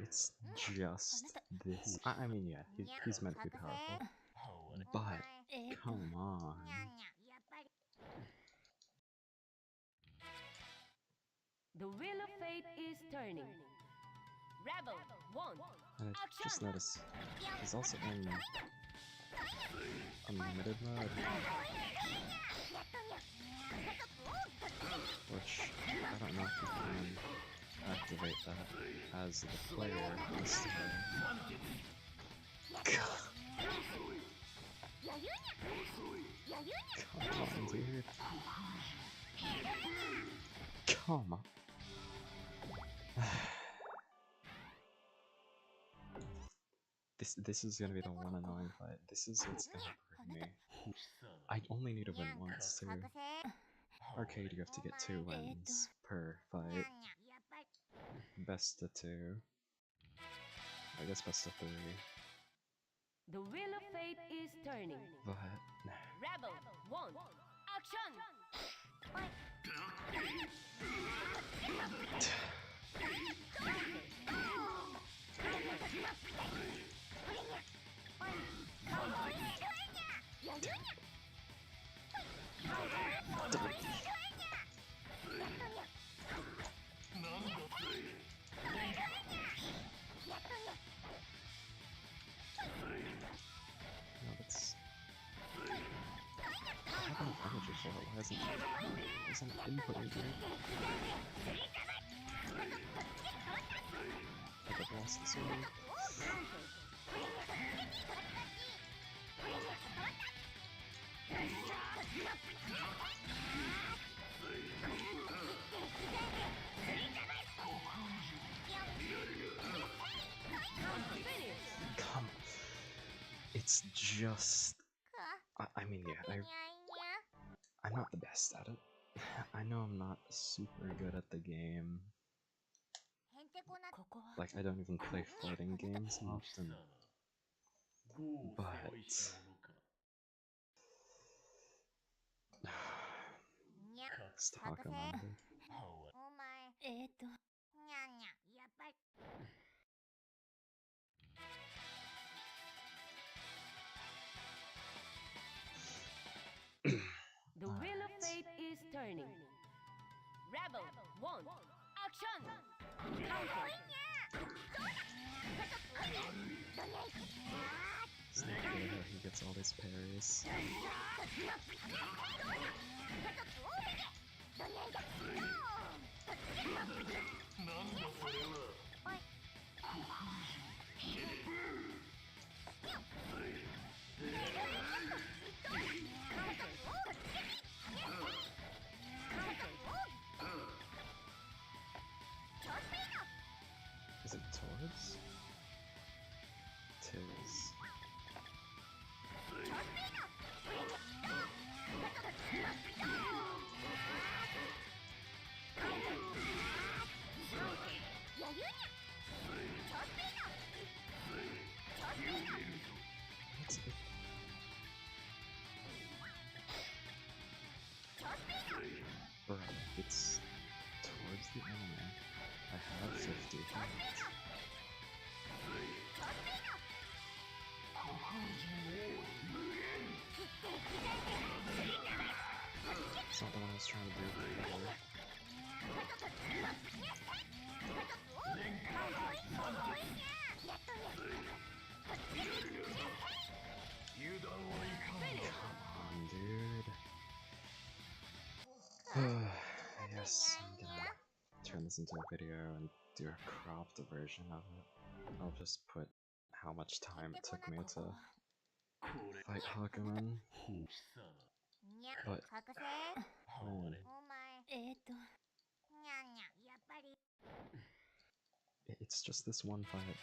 It's just this. I mean, yeah, he's meant to be powerful. But, come on. The wheel of fate is turning. Rebel 1, And I just noticed he's also in unlimited mode. Which, I don't know if you can activate that as the player this time. Come on, dude. Come on. This is gonna be the one annoying fight. This is what's gonna bring me. I only need to win once too. Arcade, you have to get 2 wins per fight. Best of 2. I guess best of 3. The wheel of fate is turning. But Rebel 1, action! there's an input into it. I got lost this one. Come. It's just. I mean, yeah, I'm not the best at it. I know I'm not super good at the game. Like, I don't even play fighting games often. But it's Takamanda. The wheel of fate is turning. Rebel 1. Action! Counter. It's not good how he gets all these parries. Is it towards? Tis. It's Bro, it's towards the enemy. I have 50 hits. It's not what I was trying to do before. Come on, dude. I guess I'm gonna turn this into a video and do a cropped version of it. I'll just put how much time it took me to fight Hakuman. But man, it's just this one fight.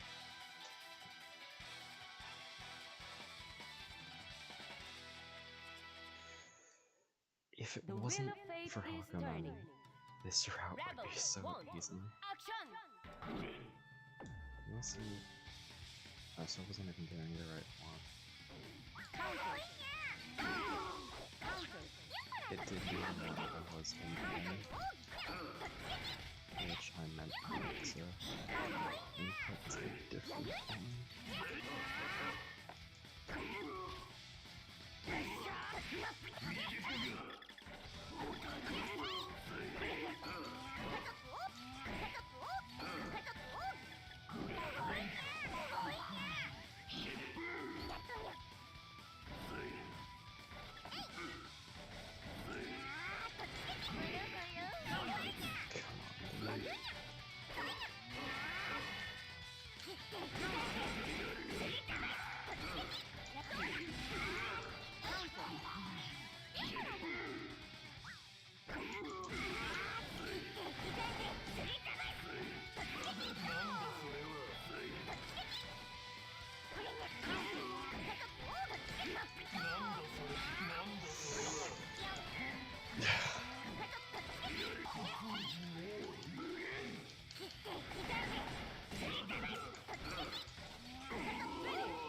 If it wasn't for Hakuman, this route would be so easy. We'll see. Oh, so I wasn't even doing the right one. It did mean that I was in pain, which I meant not to input a different one.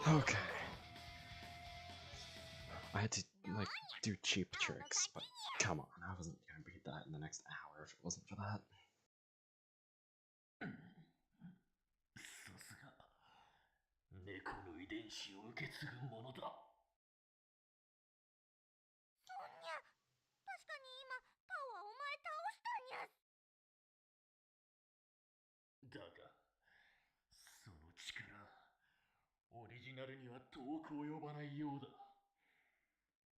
Okay. I had to, like, do cheap tricks, but come on, I wasn't gonna beat that in the next hour if it wasn't for that. さすが猫の遺伝子を受け継ぐものだ。だがその力オリジナルには遠く及ばないようだ。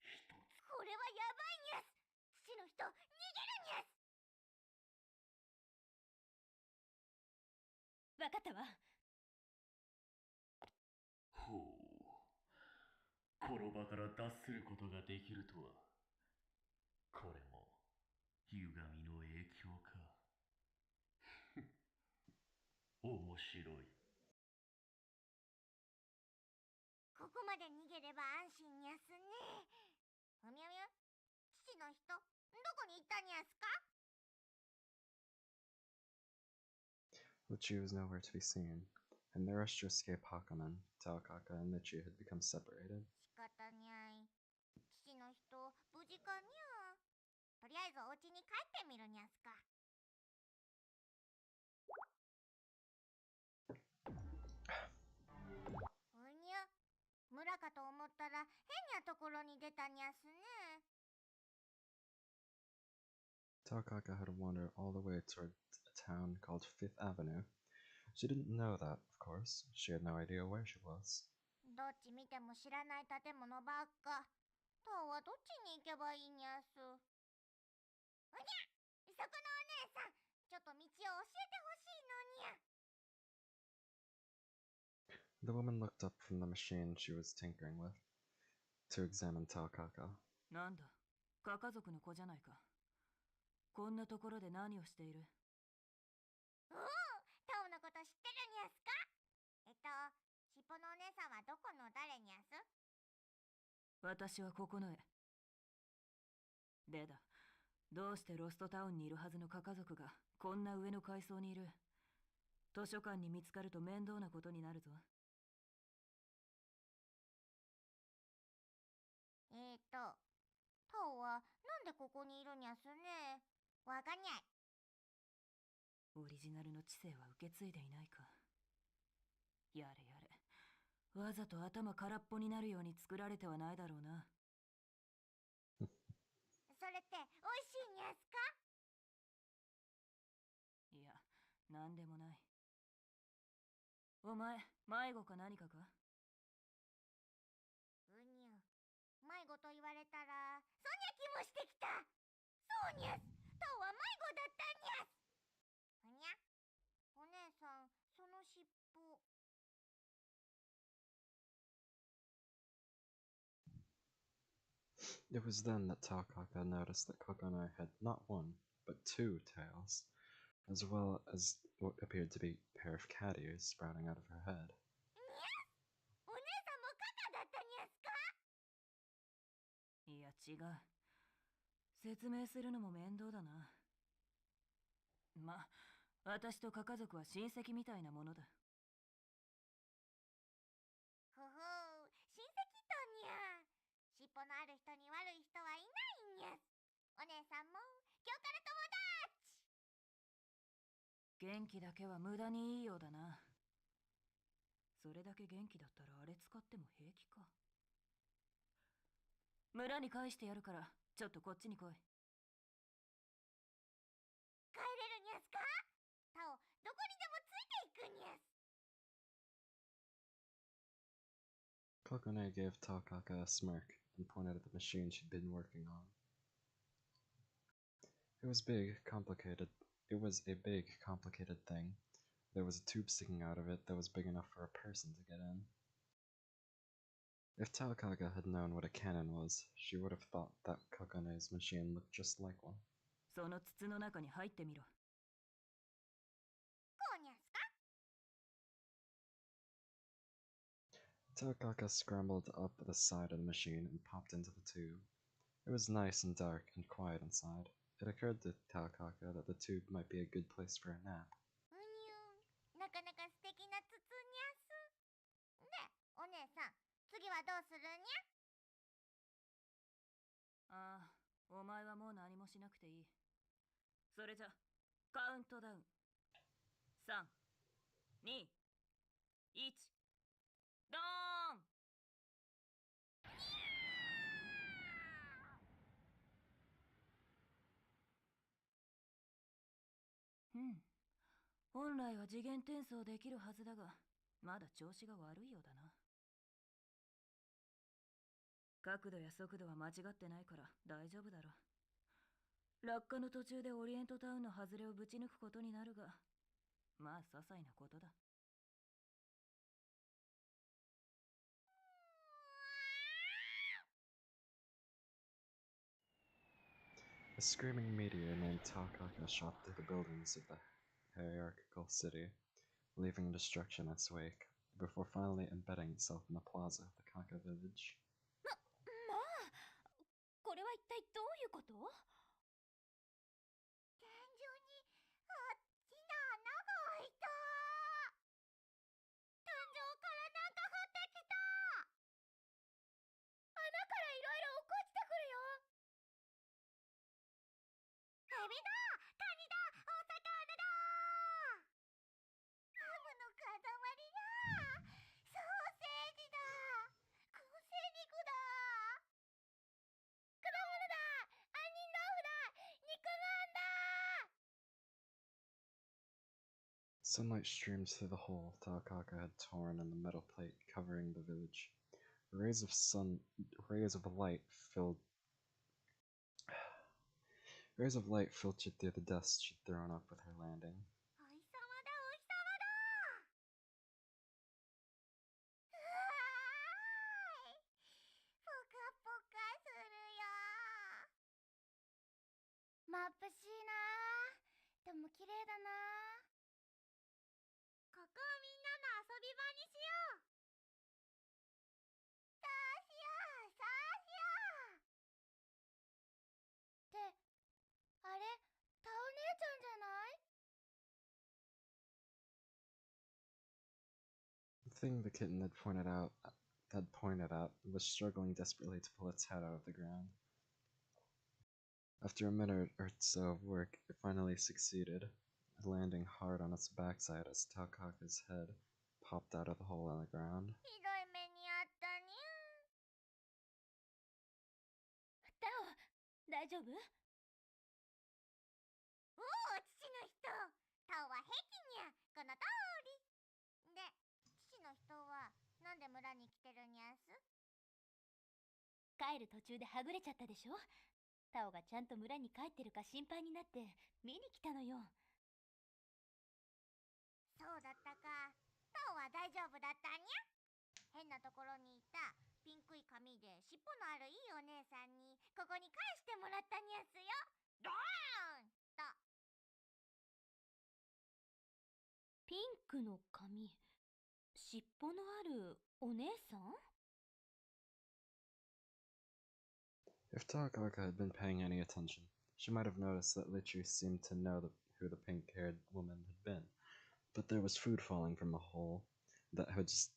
一つ。これはやばいニャス。父の人逃げるニャス。わかったわ。ほう。この場から脱することができるとは。これも歪みの影響か。面白い。ここまで逃げれば安心にゃすね。ふみゅみゅ、父の人、どこに行ったにゃすか？ But she was nowhere to be seen, and they rushed to escape Hakanen. Taokaka and Michi had become separated. 仕方にゃい。父の人、無事かにゃ。とりあえずお家に帰ってみるにゃすか。ふにゅ、村かと思ったら変なところに出たにゃすね。Taokaka had wandered all the way toward a town called Fifth Avenue. She didn't know that, of course. She had no idea where she was. どっち見ても知らない建物ばっか。タオはどっちに行けばいいにゃす。うにゃ、そこのお姉さん、ちょっと道を教えてほしいのにゃ。The woman looked up from the machine she was tinkering with to examine Taokaka. なんだ、カカ族の子じゃないか。こんなところで何をしている？おお、タオのこと知ってるにゃすか？尻尾のお姉さんはどこの誰にゃす？私はここの絵。でだ、どうしてロストタウンにいるはずのカカ族がこんな上の階層にいる？図書館に見つかると面倒なことになるぞ。タオはなんでここにいるにゃすね。わかんにゃい。オリジナルの知性は受け継いでいないか。やれやれ。わざと頭空っぽになるように作られてはないだろうな。それっておいしいにゃすか？いや、なんでもない。お前、迷子か何かか？うにゅ、迷子と言われたらそんにゃ気もしてきた。そうにゃす、タオは迷子だったにゃす。ふにゃ、お姉さん、その尻尾。It was then that Taokaka noticed that Kokonai had not one, but two tails, as well as what appeared to be a pair of cat ears sprouting out of her head. にゃす、お姉さんもカカだったにゃすか？いや、違う。説明するのも面倒だな。ま、私とカカ族は親戚みたいなものだ。ほほう、親戚とにゃ。尻尾のある人に悪い人はいないにゃす。お姉さんも今日から友達。元気だけは無駄にいいようだな。それだけ元気だったらあれ使っても平気か。村に返してやるから、ちょっとこっちに来い。帰れるにゃすか？タオ、どこにでもついていくにゃす。Kokonai gave Taokaka a smirk and pointed at the machine she'd been working on. It was a big, complicated thing. There was a tube sticking out of it that was big enough for a person to get in. If Taokaka had known what a cannon was, she would have thought that Kokonai's machine looked just like one. その筒の中に入ってみろ。こうにゃすか？ Taokaka scrambled up the side of the machine and popped into the tube. It was nice and dark and quiet inside. It occurred to Taokaka that the tube might be a good place for a nap. うにゅ、なかなか素敵な筒にゃす。で、お姉さん、次はどうするにゃ？ああ、お前はもう何もしなくていい。それじゃ、カウントダウン。3、2、1、ドーン！うん。本来は次元転送できるはずだが、まだ調子が悪いようだな。角度や速度は間違ってないから大丈夫だろう。落下の途中でオリエントタウンの外れをぶち抜くことになるが、まあ些細なことだ。A screaming meteor named Takaka shot through the buildings of the hierarchical city, leaving destruction in its wake, before finally embedding itself in the plaza of the Kaka village. まあ、これは一体どういうこと？天井に大きな穴が開いた。天井からなんか降ってきた。穴からいろいろ落っこちてくるよ。エビだ、カニだ、お魚だ。ハムの塊だ。ソーセージだ。燻製肉だ。果物だ。杏仁豆腐だ。肉まんだ。Sunlight streamed through the hole Takaka had torn in the metal plate covering the village. Rays of light filtered through the dust she'd thrown up with her landing. お日様だ、お日様だ。うわーい。ポカポカするよ。眩しいな。でも綺麗だな。ここをみんなの遊び場にしよう。そうしよう、そうしよう。って、あれ、タオ姉ちゃんじゃない？ The thing the kitten had pointed at was struggling desperately to pull its head out of the ground. After a minute or so of work, it finally succeeded, landing hard on its backside as Takaka's head popped out of the hole in the ground. ひどい目にあったにゃ。タオ、大丈夫？おお、父の人。タオは平気にゃ。この通り。で、父の人はなんで村に来てるにゃす？帰る途中ではぐれちゃったでしょ。タオがちゃんと村に帰ってるか心配になって見に来たのよ。そうだったか。タオは大丈夫だったにゃ。変なところにいたピンクい髪で尻尾のあるいいお姉さんにここに返してもらったにゃすよ。ドーンと。ピンクの髪、尻尾のあるお姉さん？ If Takaka had been paying any attention, she might have noticed that Lichu seemed to know who the pink-haired woman had been, but there was food falling from the hole that was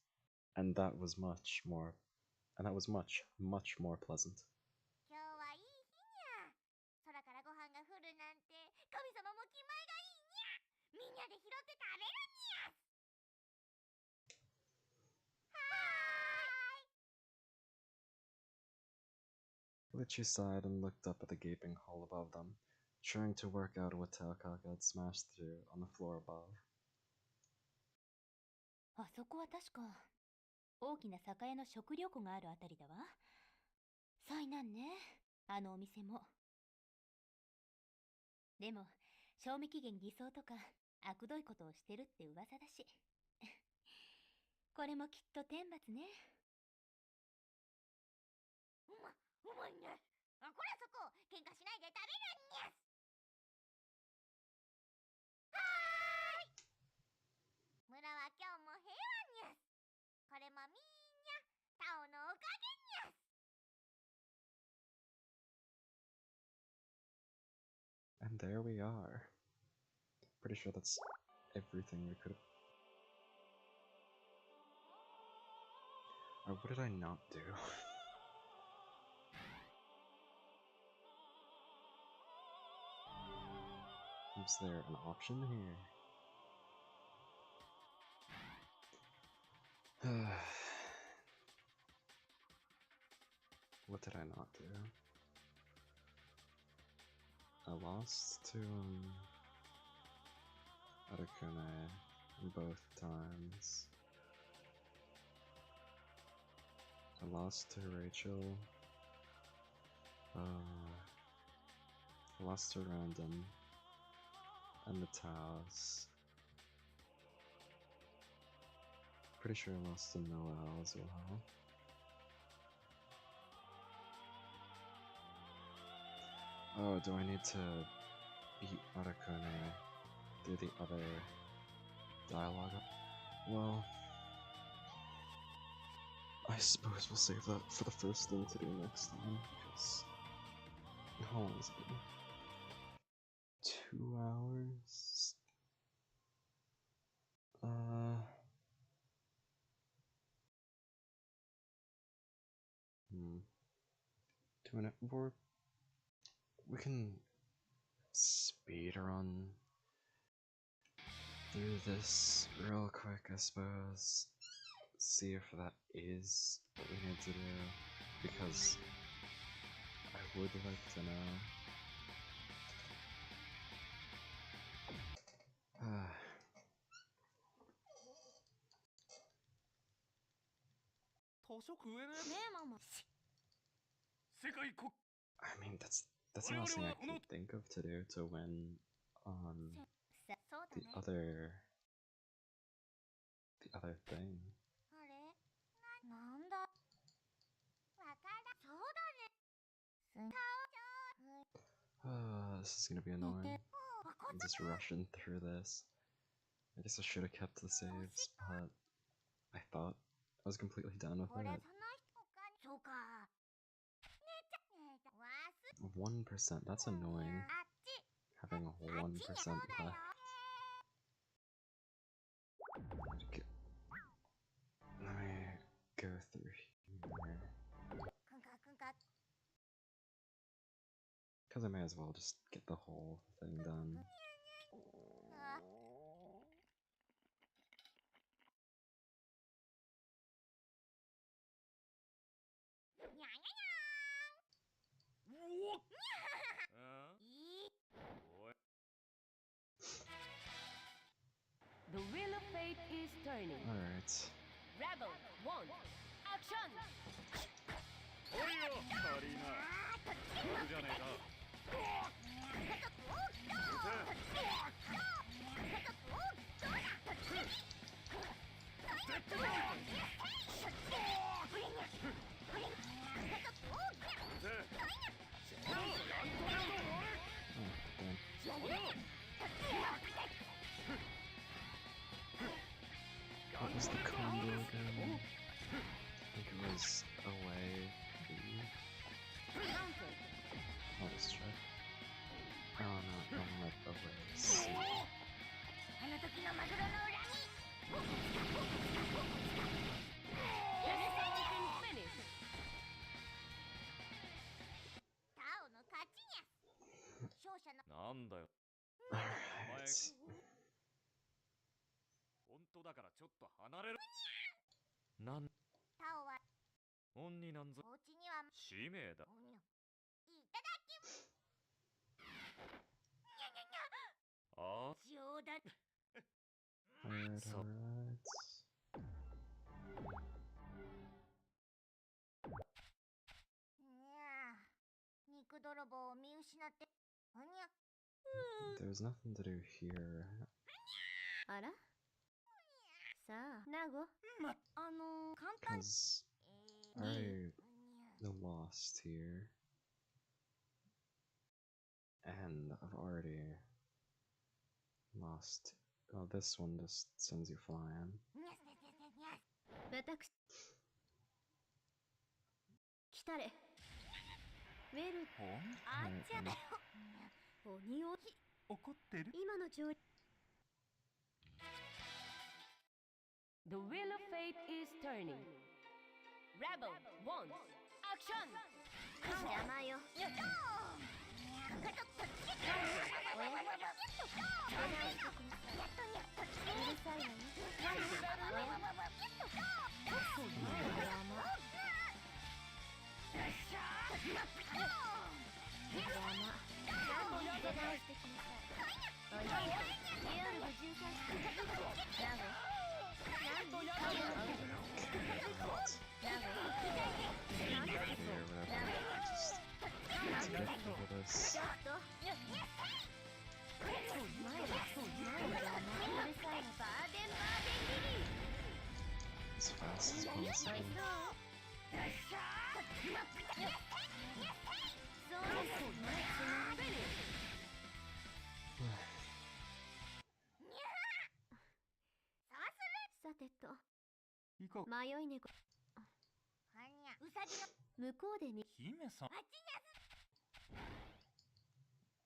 much, much more pleasant. 今日はいい日にゃ。空からご飯が降るなんて神様も気前がいいにゃ。みんなで拾って食べるにゃ。はーい。 Lichu sighed and looked up at the gaping hole above them, trying to work out what Takaka had smashed through on the floor above. あそこは確か大きな酒屋の食料庫があるあたりだわ。災難ね、あのお店も。でも賞味期限偽装とか悪どいことをしてるって噂だしこれもきっと天罰ね。うまいにゃす。こらそこ、喧嘩しないで食べるにゃす。はーい。村は今日も平和にゃす。これもみんなタオのおかげにゃす。 And there we are. Pretty sure that's everything we could have. Or what did I not do? Is there an option here? What did I not do? I lost to Arakune both times. I lost to Rachel. I lost to Random and the Taos. pretty sure I lost to Noel as well. Oh, do I need to beat Arakune through the other dialogue? Well, I suppose we'll save that for the first thing to do next time, because how long has it been? 2 hours? Hmm. 2 minute warp. We can speed run through this real quick, I suppose. See if that is what we need to do, because I would like to know. I mean, that's the last thing I can think of to do to win the other thing. This is gonna be annoying. I'm just rushing through this. I guess I should have kept the saves, but I thought I was completely done with it. 1%, that's annoying. Having 1% left. Let me go through here. Because I may as well just get the whole thing done. The wheel of fate is turning. Alright. Rebel 1, action! おいよカリーナやるじゃねえかWhat was the combo again? I think it was away B. Oh, let's check. Oh no, I'm like away C. Alright. 本当だからちょっと離れるなん恩になんぞ使命だああ Alright, alright. 肉泥棒を見失って、おにゃ。 There's nothing to do here. あらさあ、ナゴ。簡単。 Because I already lost here. And I've already lost. Oh, this one just sends you flying. 私。来たれ。ウェル。あっちゃだよ。鬼を。怒ってる今の調理。 The wheel of fate is turning. Rebel 1, action! 邪魔よ。This. possible.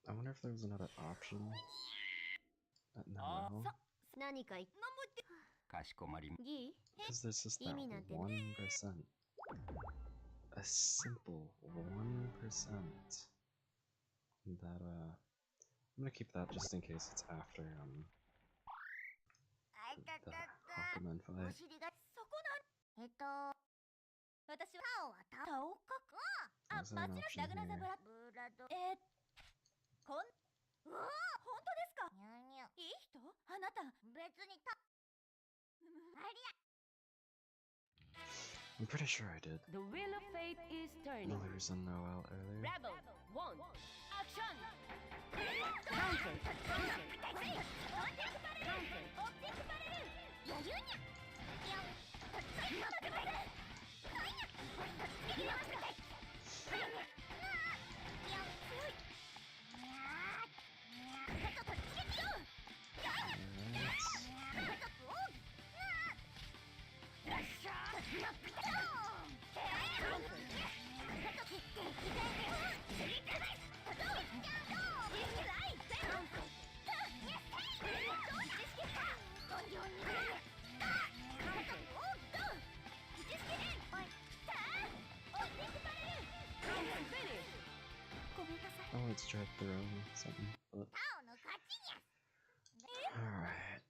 I wonder if there was another option. No. 何かかしこまりま Because there's just that 1%. A simple 1%. That, I'm gonna keep that just in case it's after, the Hakumen fight. 私はタオはタオかあ、 There's 間 an 違っ option たラグナザ here. ブラこんうわー本当ですかいい人あなた別にたありゃ I'm pretty sure I did. The wheel of fate is turning. No, there was a Noel earlier. Rebel 1 action. Counter. Counter. 追っていくバレル余裕にゃいや待ってくれはいなつけましたいや強いちょっとつけてよ Oh, it's tried throwing something, but... Alright.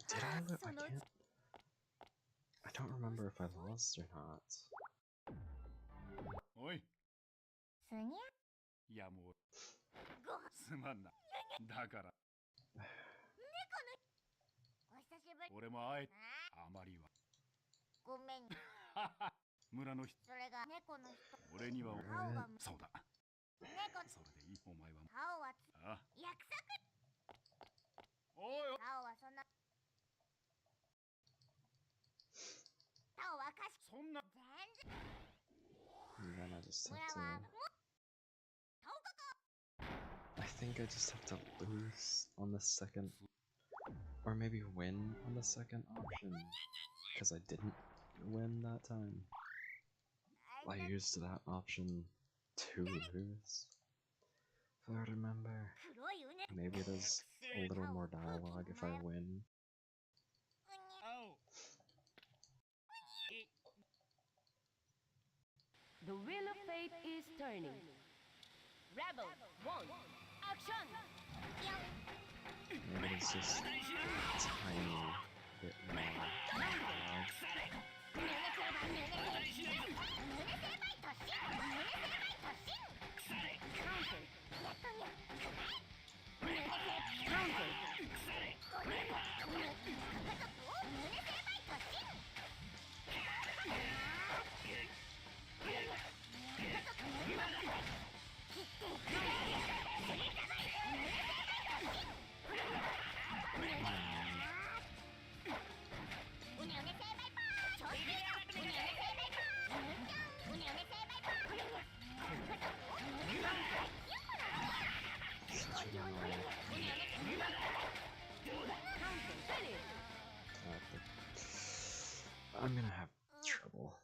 Did I lose? I can't... I don't remember if I lost or not. おい、すにゃいやもうすまんな。だからお久しぶり俺もあえてあまりはごめん村の人、それが猫の人俺にはタオがそうだ、猫それでいい。お前はタオはあ約束おいおい、タオはそんなタオはかしそんな全然 And then I just 村 have は to... タオかか I think I just have to lose on the second... Or maybe win on the second option. Because I didn't win that time. I used that option to lose. If I remember. 黒いうね Maybe there's a little more dialogue if I win. The wheel of fate is turning. Rebel 1 action. Maybe it's just a tiny bit more dialogue. I'm gonna have trouble.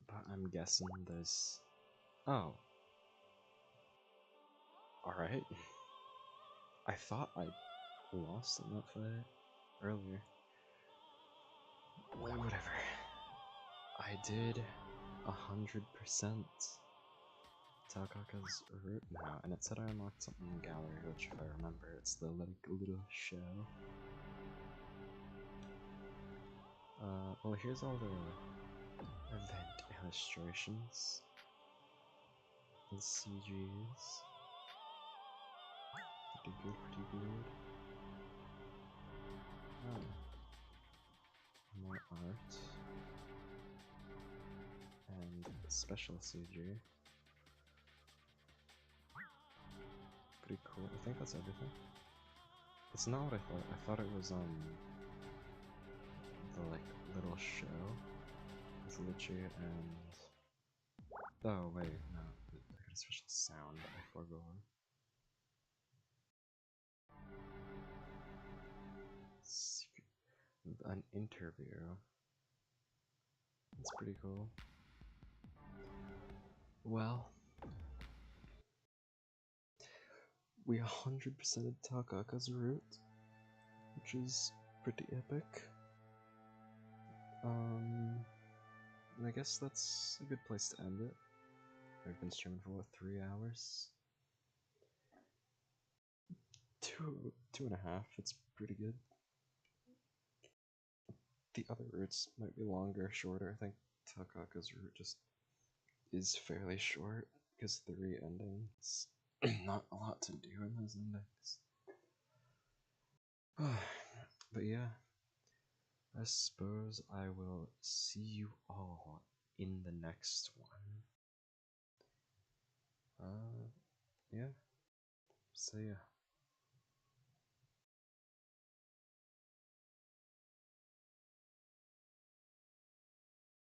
But I'm guessing there's... Oh. Alright. I thought I lost in that fight earlier. Well, whatever. I did 100% Takaka's route now, and it said I unlocked something in the gallery, which if I remember, it's the little show. Well, here's all the event illustrations. The CGs. Pretty good, pretty good. Oh. More art. And special CG. cool. I think that's everything. It's not what I thought. I thought it was, the, like, little show with Luchi and... Oh, wait, no. I got a special sound that I forgot. Secret. An interview. That's pretty cool. Well, we 100%ed Takaka's route, which is pretty epic. And I guess that's a good place to end it. I've been streaming for what, 3 hours? Two and a half. It's pretty good. The other routes might be longer, shorter. I think Takaka's route just is fairly short because 3 endings. Not a lot to do in those endings. But yeah, I suppose I will see you all in the next one. Yeah. See ya.